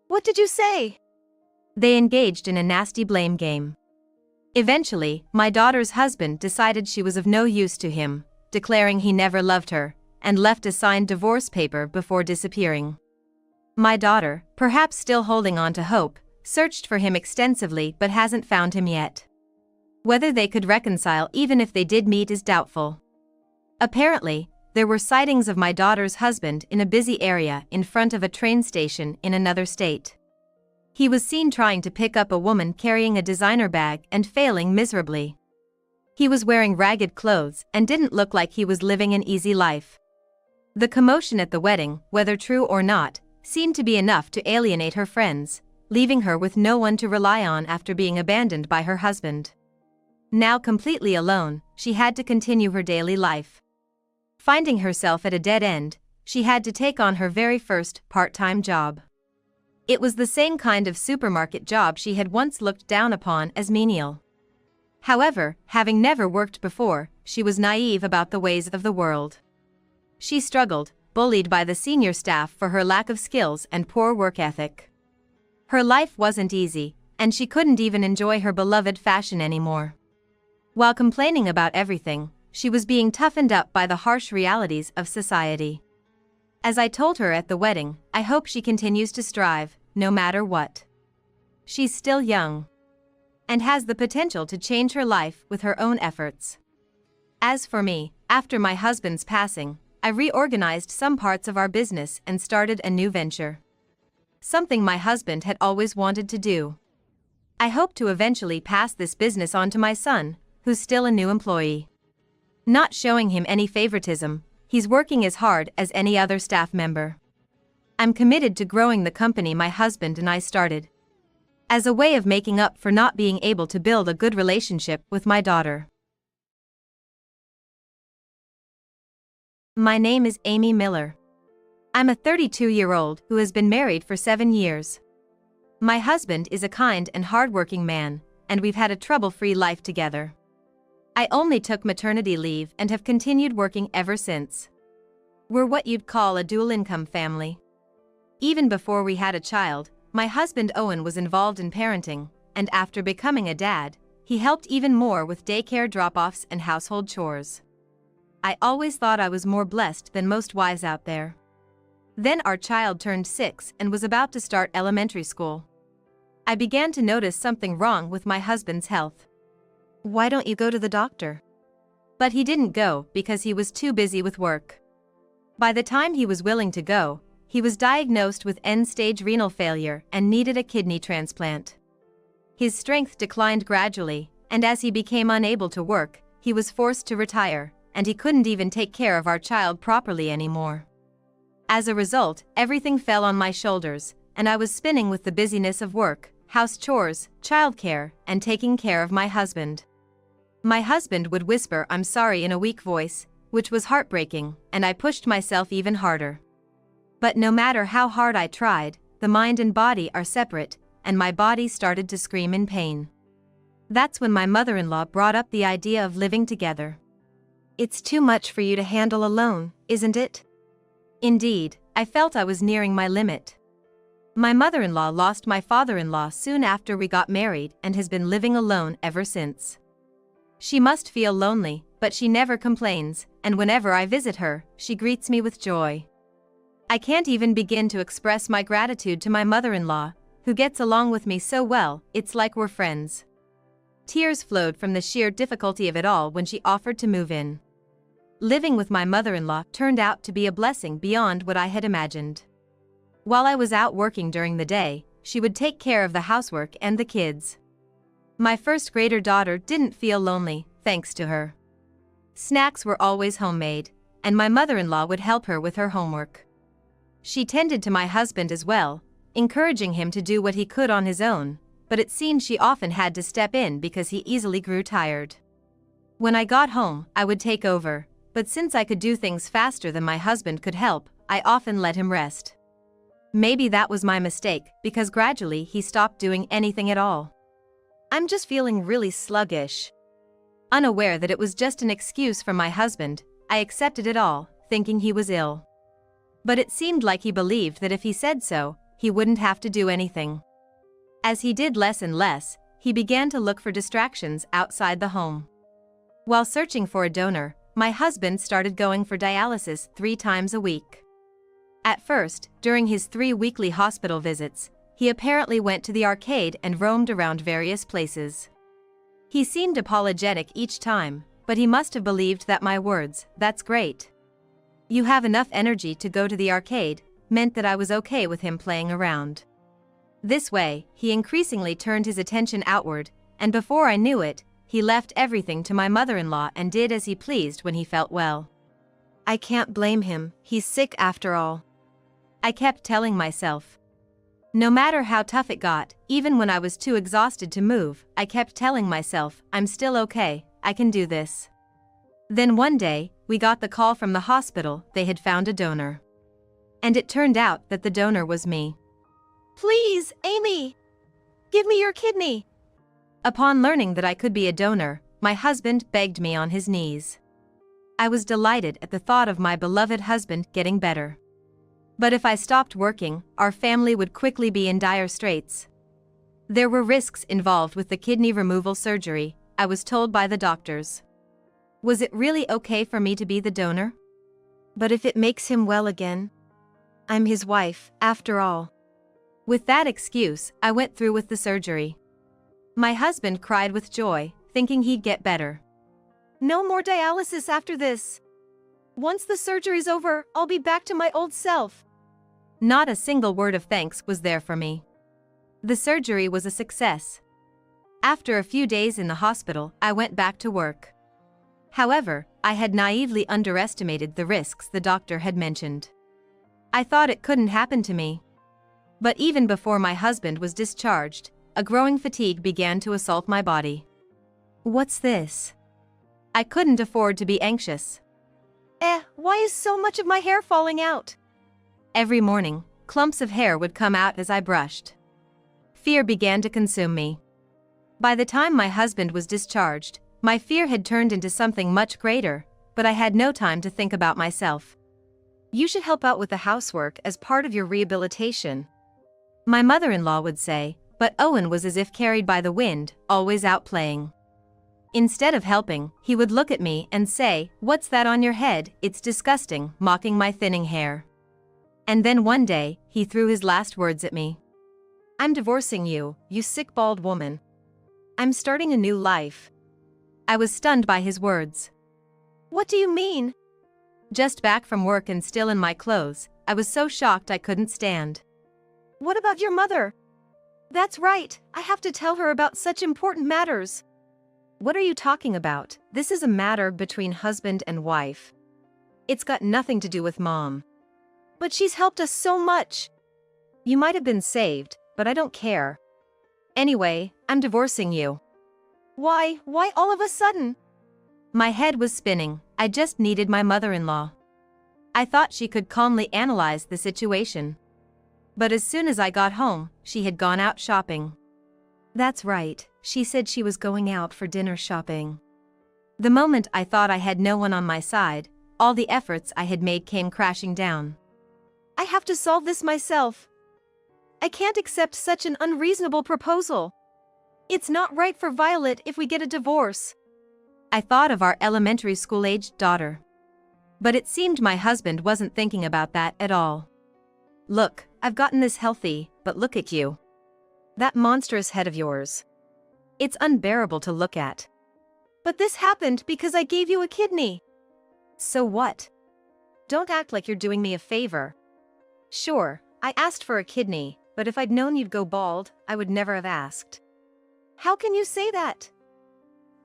What did you say? They engaged in a nasty blame game. Eventually, my daughter's husband decided she was of no use to him, declaring he never loved her, and left a signed divorce paper before disappearing. My daughter, perhaps still holding on to hope, searched for him extensively but hasn't found him yet. Whether they could reconcile even if they did meet is doubtful. Apparently, there were sightings of my daughter's husband in a busy area in front of a train station in another state. He was seen trying to pick up a woman carrying a designer bag and failing miserably. He was wearing ragged clothes and didn't look like he was living an easy life. The commotion at the wedding, whether true or not, seemed to be enough to alienate her friends, leaving her with no one to rely on after being abandoned by her husband. Now completely alone, she had to continue her daily life. Finding herself at a dead end, she had to take on her very first part-time job. It was the same kind of supermarket job she had once looked down upon as menial. However, having never worked before, she was naive about the ways of the world. She struggled, bullied by the senior staff for her lack of skills and poor work ethic. Her life wasn't easy, and she couldn't even enjoy her beloved fashion anymore. While complaining about everything, she was being toughened up by the harsh realities of society. As I told her at the wedding, I hope she continues to strive, no matter what. She's still young and has the potential to change her life with her own efforts. As for me, after my husband's passing, I reorganized some parts of our business and started a new venture. Something my husband had always wanted to do. I hope to eventually pass this business on to my son, who's still a new employee. Not showing him any favoritism, he's working as hard as any other staff member. I'm committed to growing the company my husband and I started, as a way of making up for not being able to build a good relationship with my daughter. My name is Amy Miller. I'm a 32-year-old who has been married for 7 years. My husband is a kind and hardworking man, and we've had a trouble-free life together. I only took maternity leave and have continued working ever since. We're what you'd call a dual-income family. Even before we had a child, my husband Owen was involved in parenting, and after becoming a dad, he helped even more with daycare drop-offs and household chores. I always thought I was more blessed than most wives out there. Then our child turned 6 and was about to start elementary school. I began to notice something wrong with my husband's health. Why don't you go to the doctor? But he didn't go because he was too busy with work. By the time he was willing to go, he was diagnosed with end-stage renal failure and needed a kidney transplant. His strength declined gradually, and as he became unable to work, he was forced to retire, and he couldn't even take care of our child properly anymore. As a result, everything fell on my shoulders, and I was spinning with the busyness of work, house chores, childcare, and taking care of my husband. My husband would whisper "I'm sorry" in a weak voice, which was heartbreaking, and I pushed myself even harder. But no matter how hard I tried, the mind and body are separate, and my body started to scream in pain. That's when my mother-in-law brought up the idea of living together. It's too much for you to handle alone, isn't it? Indeed, I felt I was nearing my limit. My mother-in-law lost my father-in-law soon after we got married and has been living alone ever since. She must feel lonely, but she never complains, and whenever I visit her, she greets me with joy. I can't even begin to express my gratitude to my mother-in-law, who gets along with me so well, it's like we're friends. Tears flowed from the sheer difficulty of it all when she offered to move in. Living with my mother-in-law turned out to be a blessing beyond what I had imagined. While I was out working during the day, she would take care of the housework and the kids. My first grader daughter didn't feel lonely, thanks to her. Snacks were always homemade, and my mother-in-law would help her with her homework. She tended to my husband as well, encouraging him to do what he could on his own, but it seemed she often had to step in because he easily grew tired. When I got home, I would take over, but since I could do things faster than my husband could help, I often let him rest. Maybe that was my mistake, because gradually he stopped doing anything at all. I'm just feeling really sluggish. Unaware that it was just an excuse from my husband, I accepted it all, thinking he was ill. But it seemed like he believed that if he said so, he wouldn't have to do anything. As he did less and less, he began to look for distractions outside the home. While searching for a donor, my husband started going for dialysis 3 times a week. At first, during his 3 weekly hospital visits, he apparently went to the arcade and roamed around various places. He seemed apologetic each time, but he must have believed that my words, "That's great. You have enough energy to go to the arcade," meant that I was okay with him playing around. This way, he increasingly turned his attention outward, and before I knew it, he left everything to my mother-in-law and did as he pleased when he felt well. I can't blame him, he's sick after all. I kept telling myself. No matter how tough it got, even when I was too exhausted to move, I kept telling myself, I'm still okay, I can do this. Then one day, we got the call from the hospital, they had found a donor. And it turned out that the donor was me. Please, Amy! Give me your kidney! Upon learning that I could be a donor, my husband begged me on his knees. I was delighted at the thought of my beloved husband getting better. But if I stopped working, our family would quickly be in dire straits. There were risks involved with the kidney removal surgery, I was told by the doctors. Was it really okay for me to be the donor? But if it makes him well again? I'm his wife, after all. With that excuse, I went through with the surgery. My husband cried with joy, thinking he'd get better. No more dialysis after this. Once the surgery's over, I'll be back to my old self. Not a single word of thanks was there for me. The surgery was a success. After a few days in the hospital, I went back to work. However, I had naively underestimated the risks the doctor had mentioned. I thought it couldn't happen to me. But even before my husband was discharged, a growing fatigue began to assault my body. What's this? I couldn't afford to be anxious. Why is so much of my hair falling out? Every morning, clumps of hair would come out as I brushed. Fear began to consume me. By the time my husband was discharged, my fear had turned into something much greater, but I had no time to think about myself. You should help out with the housework as part of your rehabilitation, my mother-in-law would say, but Owen was as if carried by the wind, always out playing. Instead of helping, he would look at me and say, "What's that on your head? It's disgusting," mocking my thinning hair. And then one day, he threw his last words at me. I'm divorcing you, you sick bald woman. I'm starting a new life. I was stunned by his words. What do you mean? Just back from work and still in my clothes, I was so shocked I couldn't stand. What about your mother? That's right, I have to tell her about such important matters. What are you talking about? This is a matter between husband and wife. It's got nothing to do with Mom. But she's helped us so much. You might have been saved, but I don't care. Anyway, I'm divorcing you. Why all of a sudden? My head was spinning, I just needed my mother-in-law. I thought she could calmly analyze the situation. But as soon as I got home, she had gone out shopping. That's right, she said she was going out for dinner shopping. The moment I thought I had no one on my side, all the efforts I had made came crashing down. I have to solve this myself. I can't accept such an unreasonable proposal. It's not right for Violet if we get a divorce. I thought of our elementary school-aged daughter. But it seemed my husband wasn't thinking about that at all. Look, I've gotten this healthy, but look at you. That monstrous head of yours. It's unbearable to look at. But this happened because I gave you a kidney. So what? Don't act like you're doing me a favor. Sure, I asked for a kidney, but if I'd known you'd go bald, I would never have asked. How can you say that?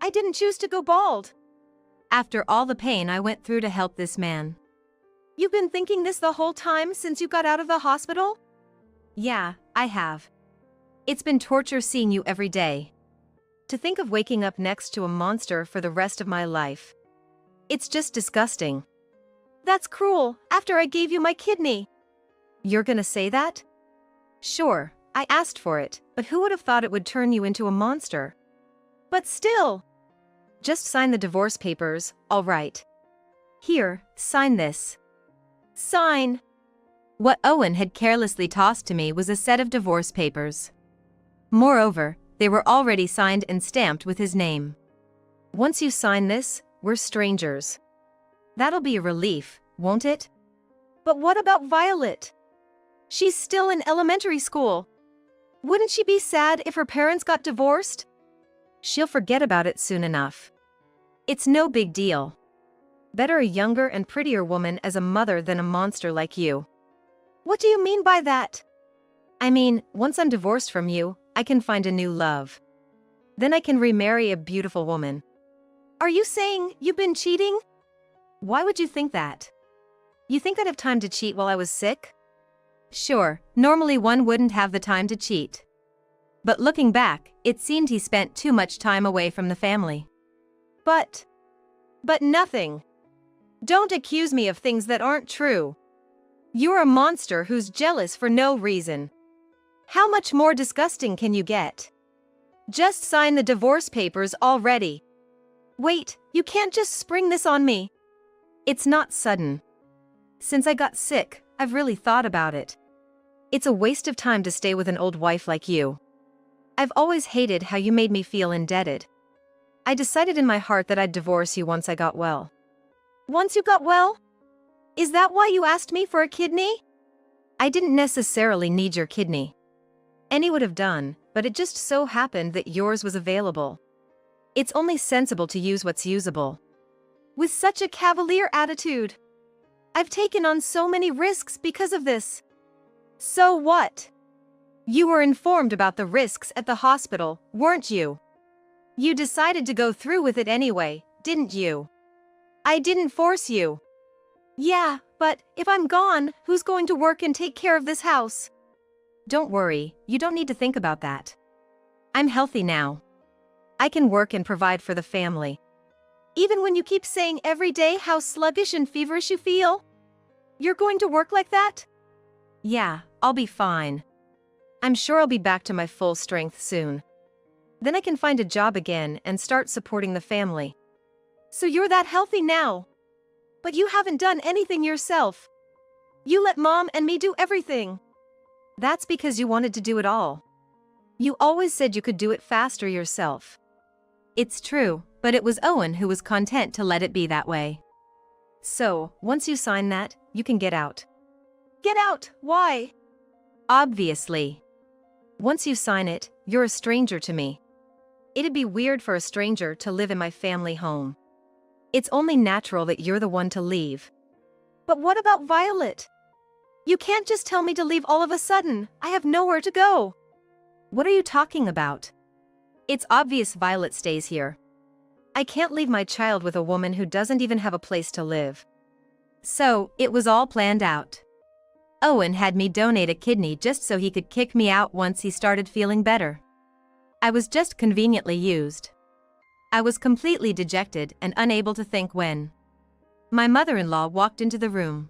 I didn't choose to go bald. After all the pain I went through to help this man. You've been thinking this the whole time since you got out of the hospital? Yeah, I have. It's been torture seeing you every day. To think of waking up next to a monster for the rest of my life. It's just disgusting. That's cruel, after I gave you my kidney. You're gonna say that? Sure, I asked for it, but who would have thought it would turn you into a monster? But still. Just sign the divorce papers, all right. Here, sign this. Sign. What Owen had carelessly tossed to me was a set of divorce papers. Moreover, they were already signed and stamped with his name. Once you sign this, we're strangers. That'll be a relief, won't it? But what about Violet? She's still in elementary school. Wouldn't she be sad if her parents got divorced? She'll forget about it soon enough. It's no big deal. Better a younger and prettier woman as a mother than a monster like you. What do you mean by that? I mean, once I'm divorced from you, I can find a new love. Then I can remarry a beautiful woman. Are you saying you've been cheating? Why would you think that? You think I'd have time to cheat while I was sick? Sure, normally one wouldn't have the time to cheat. But looking back, it seemed he spent too much time away from the family. But nothing. Don't accuse me of things that aren't true. You're a monster who's jealous for no reason. How much more disgusting can you get? Just sign the divorce papers already. Wait, you can't just spring this on me. It's not sudden. Since I got sick, I've really thought about it. It's a waste of time to stay with an old wife like you. I've always hated how you made me feel indebted. I decided in my heart that I'd divorce you once I got well. Once you got well? Is that why you asked me for a kidney? I didn't necessarily need your kidney. Any would have done, but it just so happened that yours was available. It's only sensible to use what's usable. With such a cavalier attitude. I've taken on so many risks because of this. So what? You were informed about the risks at the hospital, weren't you? You decided to go through with it anyway, didn't you? I didn't force you. Yeah, but if I'm gone, who's going to work and take care of this house? Don't worry, you don't need to think about that. I'm healthy now. I can work and provide for the family. Even when you keep saying every day how sluggish and feverish you feel? You're going to work like that? Yeah, I'll be fine. I'm sure I'll be back to my full strength soon. Then I can find a job again and start supporting the family. So you're that healthy now? But you haven't done anything yourself. You let Mom and me do everything. That's because you wanted to do it all. You always said you could do it faster yourself. It's true, but it was Owen who was content to let it be that way. So, once you sign that, you can get out. Get out? Why? Obviously. Once you sign it, you're a stranger to me. It'd be weird for a stranger to live in my family home. It's only natural that you're the one to leave. But what about Violet? You can't just tell me to leave all of a sudden. I have nowhere to go. What are you talking about? It's obvious Violet stays here. I can't leave my child with a woman who doesn't even have a place to live. So, it was all planned out. Owen had me donate a kidney just so he could kick me out once he started feeling better. I was just conveniently used. I was completely dejected and unable to think when my mother-in-law walked into the room.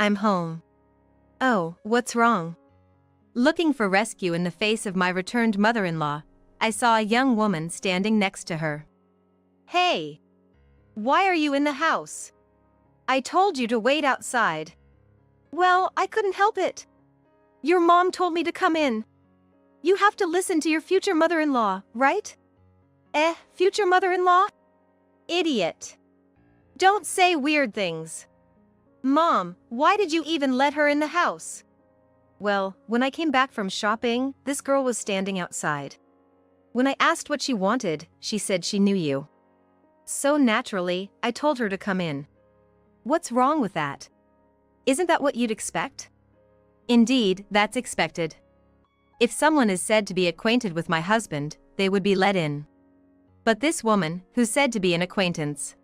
I'm home. Oh, what's wrong? Looking for rescue in the face of my returned mother-in-law, I saw a young woman standing next to her. Hey! Why are you in the house? I told you to wait outside. Well, I couldn't help it. Your mom told me to come in. You have to listen to your future mother-in-law, right? Future mother-in-law? Idiot. Don't say weird things. Mom, why did you even let her in the house? Well, when I came back from shopping, this girl was standing outside. When I asked what she wanted, she said she knew you. So naturally, I told her to come in. What's wrong with that? Isn't that what you'd expect? Indeed, that's expected. If someone is said to be acquainted with my husband, they would be let in. But this woman, who's said to be an acquaintance.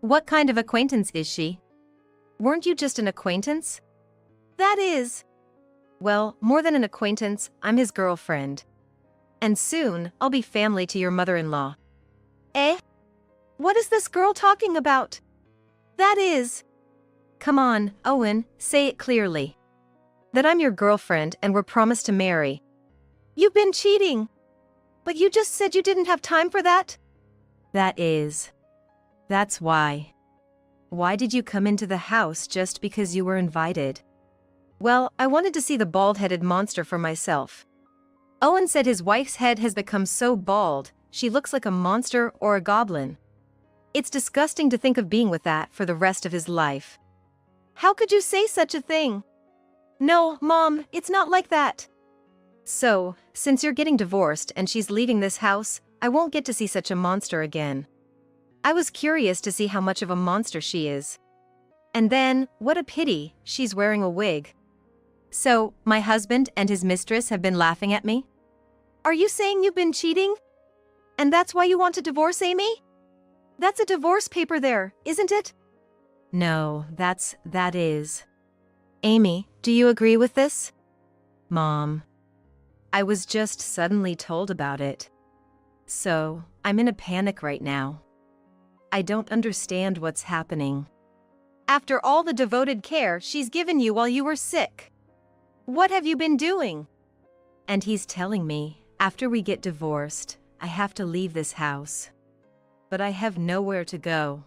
What kind of acquaintance is she? Weren't you just an acquaintance? That is. Well, more than an acquaintance, I'm his girlfriend. And soon, I'll be family to your mother-in-law. Eh? What is this girl talking about? That is. Come on, Owen, say it clearly. That I'm your girlfriend and we're promised to marry. You've been cheating. But you just said you didn't have time for that? That's why. Why did you come into the house just because you were invited? Well, I wanted to see the bald-headed monster for myself. Owen said his wife's head has become so bald, she looks like a monster or a goblin. It's disgusting to think of being with that for the rest of his life. How could you say such a thing? No, Mom, it's not like that. So, since you're getting divorced and she's leaving this house, I won't get to see such a monster again. I was curious to see how much of a monster she is. And then, what a pity, she's wearing a wig. So, my husband and his mistress have been laughing at me? Are you saying you've been cheating? And that's why you want to divorce Amy? That's a divorce paper there, isn't it? No, that is. Amy, do you agree with this? Mom. I was just suddenly told about it. So, I'm in a panic right now. I don't understand what's happening. After all the devoted care she's given you while you were sick. What have you been doing? And he's telling me, after we get divorced, I have to leave this house. But I have nowhere to go.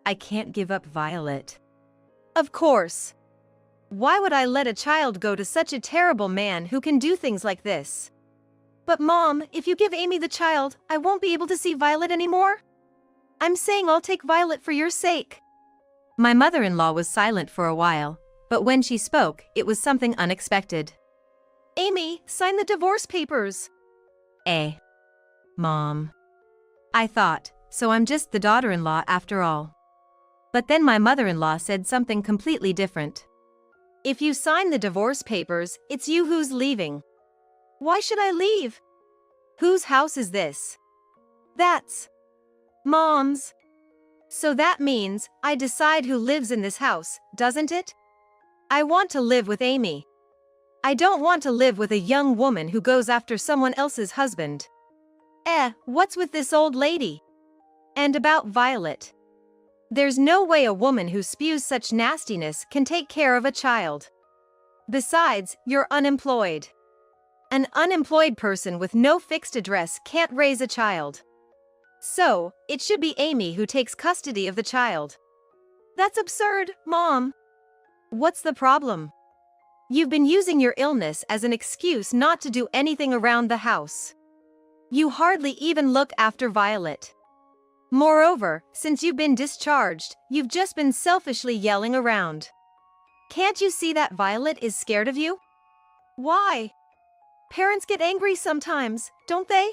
I can't give up Violet. Of course. Why would I let a child go to such a terrible man who can do things like this? But Mom, if you give Amy the child, I won't be able to see Violet anymore? I'm saying I'll take Violet for your sake. My mother-in-law was silent for a while, but when she spoke, it was something unexpected. Amy, sign the divorce papers. Mom. I thought, so I'm just the daughter-in-law after all. But then my mother-in-law said something completely different. If you sign the divorce papers, it's you who's leaving. Why should I leave? Whose house is this? That's Mom's. So that means I decide who lives in this house, doesn't it? I want to live with Amy. I don't want to live with a young woman who goes after someone else's husband. What's with this old lady? And about Violet. There's no way a woman who spews such nastiness can take care of a child. Besides, you're unemployed. An unemployed person with no fixed address can't raise a child. So, it should be Amy who takes custody of the child. That's absurd, Mom. What's the problem? You've been using your illness as an excuse not to do anything around the house. You hardly even look after Violet. Moreover, since you've been discharged, you've just been selfishly yelling around. Can't you see that Violet is scared of you? Why? Parents get angry sometimes, don't they?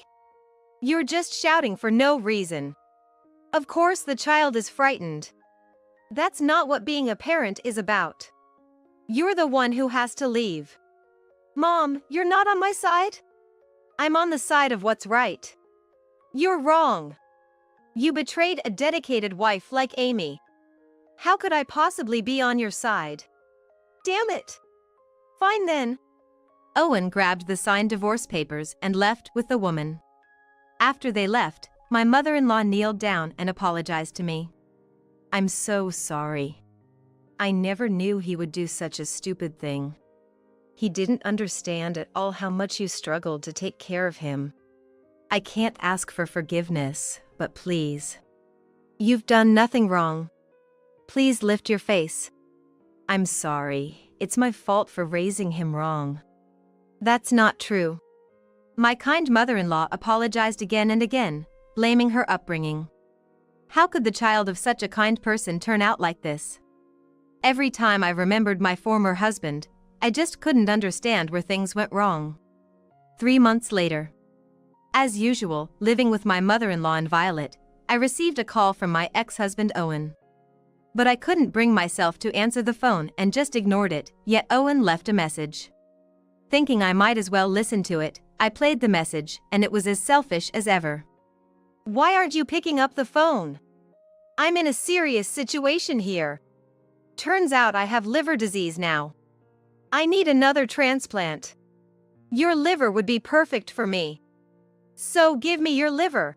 You're just shouting for no reason. Of course the child is frightened. That's not what being a parent is about. You're the one who has to leave. Mom, you're not on my side? I'm on the side of what's right. You're wrong. You betrayed a dedicated wife like Amy. How could I possibly be on your side? Damn it. Fine then. Owen grabbed the signed divorce papers and left with the woman. After they left, my mother-in-law kneeled down and apologized to me. I'm so sorry. I never knew he would do such a stupid thing. He didn't understand at all how much you struggled to take care of him. I can't ask for forgiveness, but please. You've done nothing wrong. Please lift your face. I'm sorry, it's my fault for raising him wrong. That's not true. My kind mother-in-law apologized again and again, blaming her upbringing. How could the child of such a kind person turn out like this? Every time I remembered my former husband, I just couldn't understand where things went wrong. 3 months later. As usual, living with my mother-in-law and Violet, I received a call from my ex-husband Owen. But I couldn't bring myself to answer the phone and just ignored it, yet Owen left a message. Thinking I might as well listen to it, I played the message, and it was as selfish as ever. Why aren't you picking up the phone? I'm in a serious situation here. Turns out I have liver disease now. I need another transplant. Your liver would be perfect for me. So give me your liver.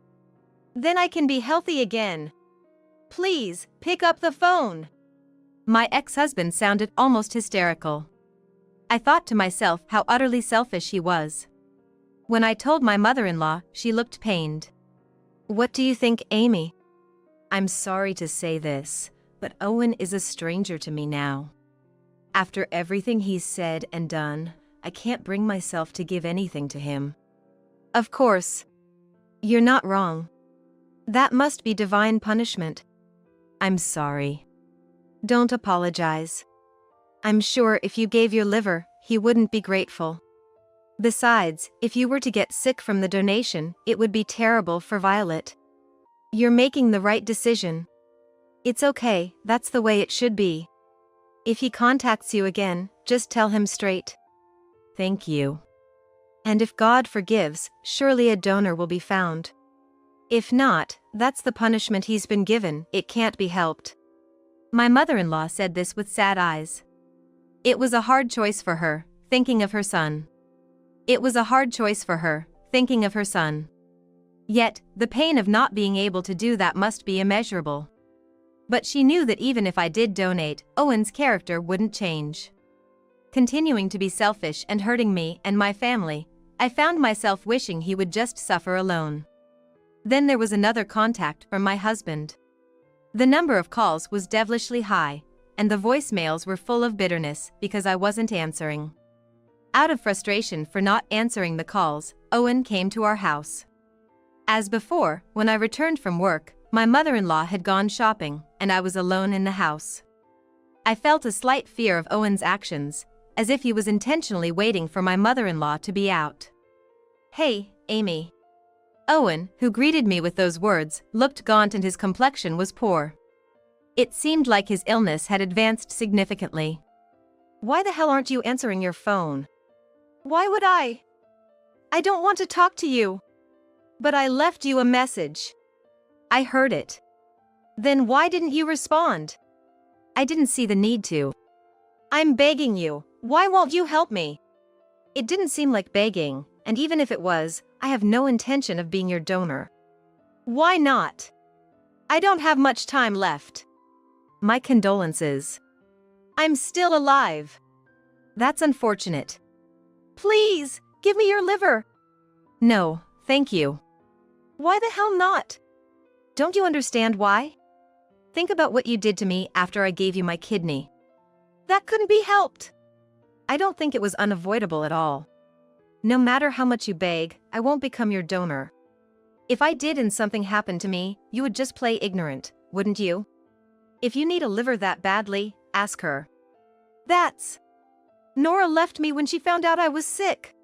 Then I can be healthy again. Please, pick up the phone. My ex-husband sounded almost hysterical. I thought to myself how utterly selfish he was. When I told my mother-in-law, she looked pained. What do you think, Amy? I'm sorry to say this, but Owen is a stranger to me now. After everything he's said and done, I can't bring myself to give anything to him. Of course. You're not wrong. That must be divine punishment. I'm sorry. Don't apologize. I'm sure if you gave your liver, he wouldn't be grateful. Besides, if you were to get sick from the donation, it would be terrible for Violet. You're making the right decision. It's okay, that's the way it should be. If he contacts you again, just tell him straight. Thank you. And if God forgives, surely a donor will be found. If not, that's the punishment he's been given, it can't be helped. My mother-in-law said this with sad eyes. It was a hard choice for her, thinking of her son. It was a hard choice for her, thinking of her son. Yet, the pain of not being able to do that must be immeasurable. But she knew that even if I did donate, Owen's character wouldn't change. Continuing to be selfish and hurting me and my family, I found myself wishing he would just suffer alone. Then there was another contact from my husband. The number of calls was devilishly high, and the voicemails were full of bitterness because I wasn't answering. Out of frustration for not answering the calls, Owen came to our house. As before, when I returned from work, my mother-in-law had gone shopping, and I was alone in the house. I felt a slight fear of Owen's actions, as if he was intentionally waiting for my mother-in-law to be out. Hey, Amy. Owen, who greeted me with those words, looked gaunt and his complexion was poor. It seemed like his illness had advanced significantly. Why the hell aren't you answering your phone? Why would I? I don't want to talk to you. But I left you a message. I heard it. Then why didn't you respond? I didn't see the need to. I'm begging you, why won't you help me? It didn't seem like begging, and even if it was, I have no intention of being your donor. Why not? I don't have much time left. My condolences. I'm still alive. That's unfortunate. Please, give me your liver. No, thank you. Why the hell not? Don't you understand why? Think about what you did to me after I gave you my kidney. That couldn't be helped. I don't think it was unavoidable at all. No matter how much you beg, I won't become your donor. If I did and something happened to me, you would just play ignorant, wouldn't you? If you need a liver that badly, ask her. Nora left me when she found out I was sick.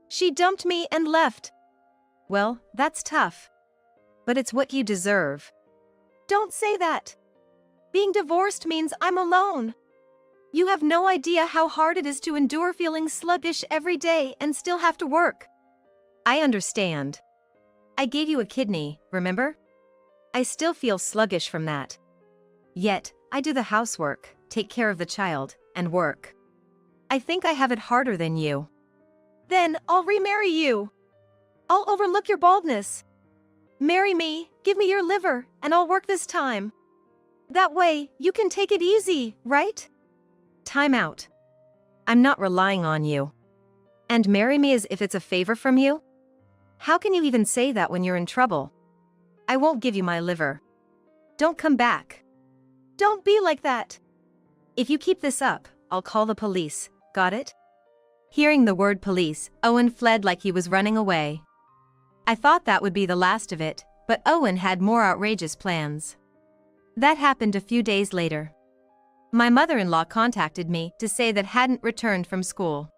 She dumped me and left. Well, that's tough. But it's what you deserve. Don't say that. Being divorced means I'm alone. You have no idea how hard it is to endure feeling sluggish every day and still have to work. I understand. I gave you a kidney, remember? I still feel sluggish from that. Yet, I do the housework, take care of the child, and work. I think I have it harder than you. Then I'll remarry you. I'll overlook your baldness. Marry me, give me your liver, and I'll work this time. That way, you can take it easy, right? Time out. I'm not relying on you. And marry me as if it's a favor from you? How can you even say that when you're in trouble? I won't give you my liver. Don't come back. Don't be like that. If you keep this up, I'll call the police, got it? Hearing the word police, Owen fled like he was running away. I thought that would be the last of it, but Owen had more outrageous plans. That happened a few days later. My mother-in-law contacted me to say that hadn't returned from school.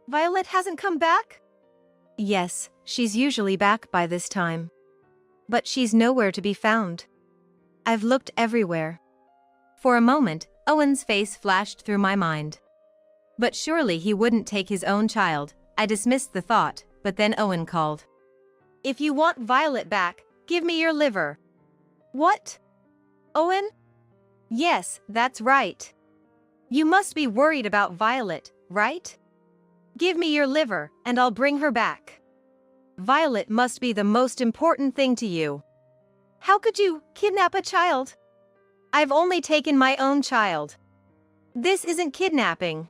Violet hasn't come back? Yes, she's usually back by this time. But she's nowhere to be found. I've looked everywhere. For a moment, Owen's face flashed through my mind. But surely he wouldn't take his own child. I dismissed the thought, but then Owen called. If you want Violet back, give me your liver. What? Owen? Yes, that's right. You must be worried about Violet, right? Give me your liver, and I'll bring her back. Violet must be the most important thing to you. How could you kidnap a child? I've only taken my own child. This isn't kidnapping.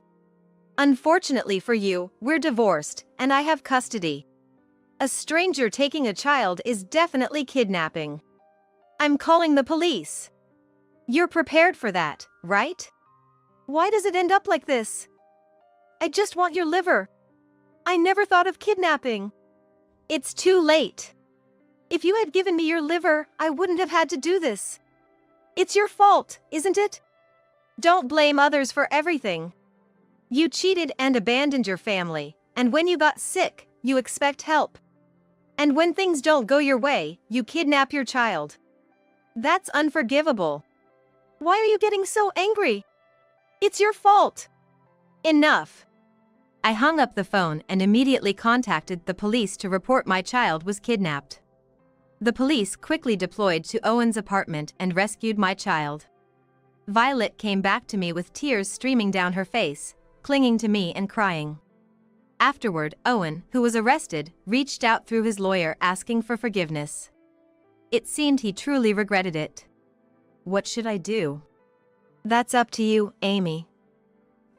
Unfortunately for you, we're divorced, and I have custody. A stranger taking a child is definitely kidnapping. I'm calling the police. You're prepared for that, right? Why does it end up like this? I just want your liver. I never thought of kidnapping. It's too late. If you had given me your liver, I wouldn't have had to do this. It's your fault, isn't it? Don't blame others for everything. You cheated and abandoned your family, and when you got sick, you expect help. And when things don't go your way, you kidnap your child. That's unforgivable. Why are you getting so angry? It's your fault. Enough. I hung up the phone and immediately contacted the police to report my child was kidnapped. The police quickly deployed to Owen's apartment and rescued my child. Violet came back to me with tears streaming down her face, clinging to me and crying. Afterward, Owen, who was arrested, reached out through his lawyer asking for forgiveness. It seemed he truly regretted it. What should I do? That's up to you, Amy.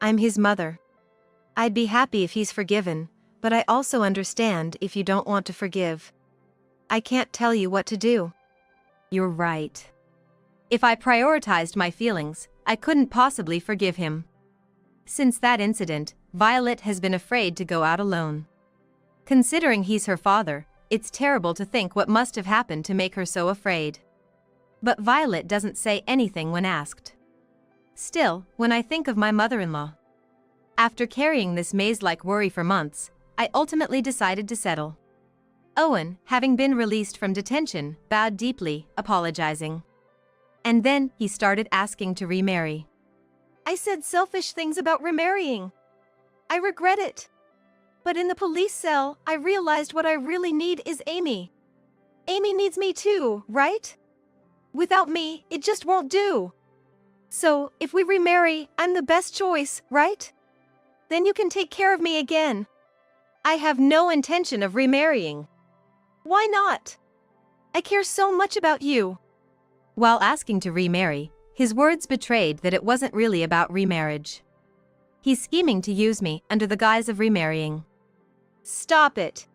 I'm his mother. I'd be happy if he's forgiven, but I also understand if you don't want to forgive. I can't tell you what to do. You're right. If I prioritized my feelings, I couldn't possibly forgive him. Since that incident, Violet has been afraid to go out alone. Considering he's her father, it's terrible to think what must have happened to make her so afraid. But Violet doesn't say anything when asked. Still, when I think of my mother-in-law. After carrying this maze-like worry for months, I ultimately decided to settle. Owen, having been released from detention, bowed deeply, apologizing. And then he started asking to remarry. I said selfish things about remarrying. I regret it. But in the police cell, I realized what I really need is Amy. Amy needs me too, right? Without me, it just won't do. So, if we remarry, I'm the best choice, right? Then you can take care of me again. I have no intention of remarrying. Why not? I care so much about you. While asking to remarry, his words betrayed that it wasn't really about remarriage. He's scheming to use me under the guise of remarrying. Stop it.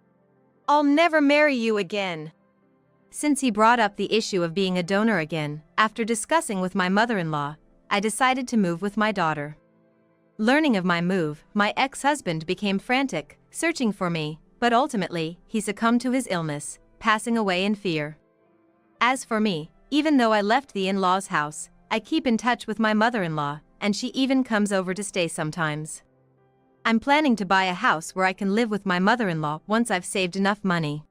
I'll never marry you again. Since he brought up the issue of being a donor again, after discussing with my mother-in-law, I decided to move with my daughter. Learning of my move, my ex-husband became frantic, searching for me, but ultimately, he succumbed to his illness, passing away in fear. As for me, even though I left the in-laws' house, I keep in touch with my mother-in-law, and she even comes over to stay sometimes. I'm planning to buy a house where I can live with my mother-in-law once I've saved enough money.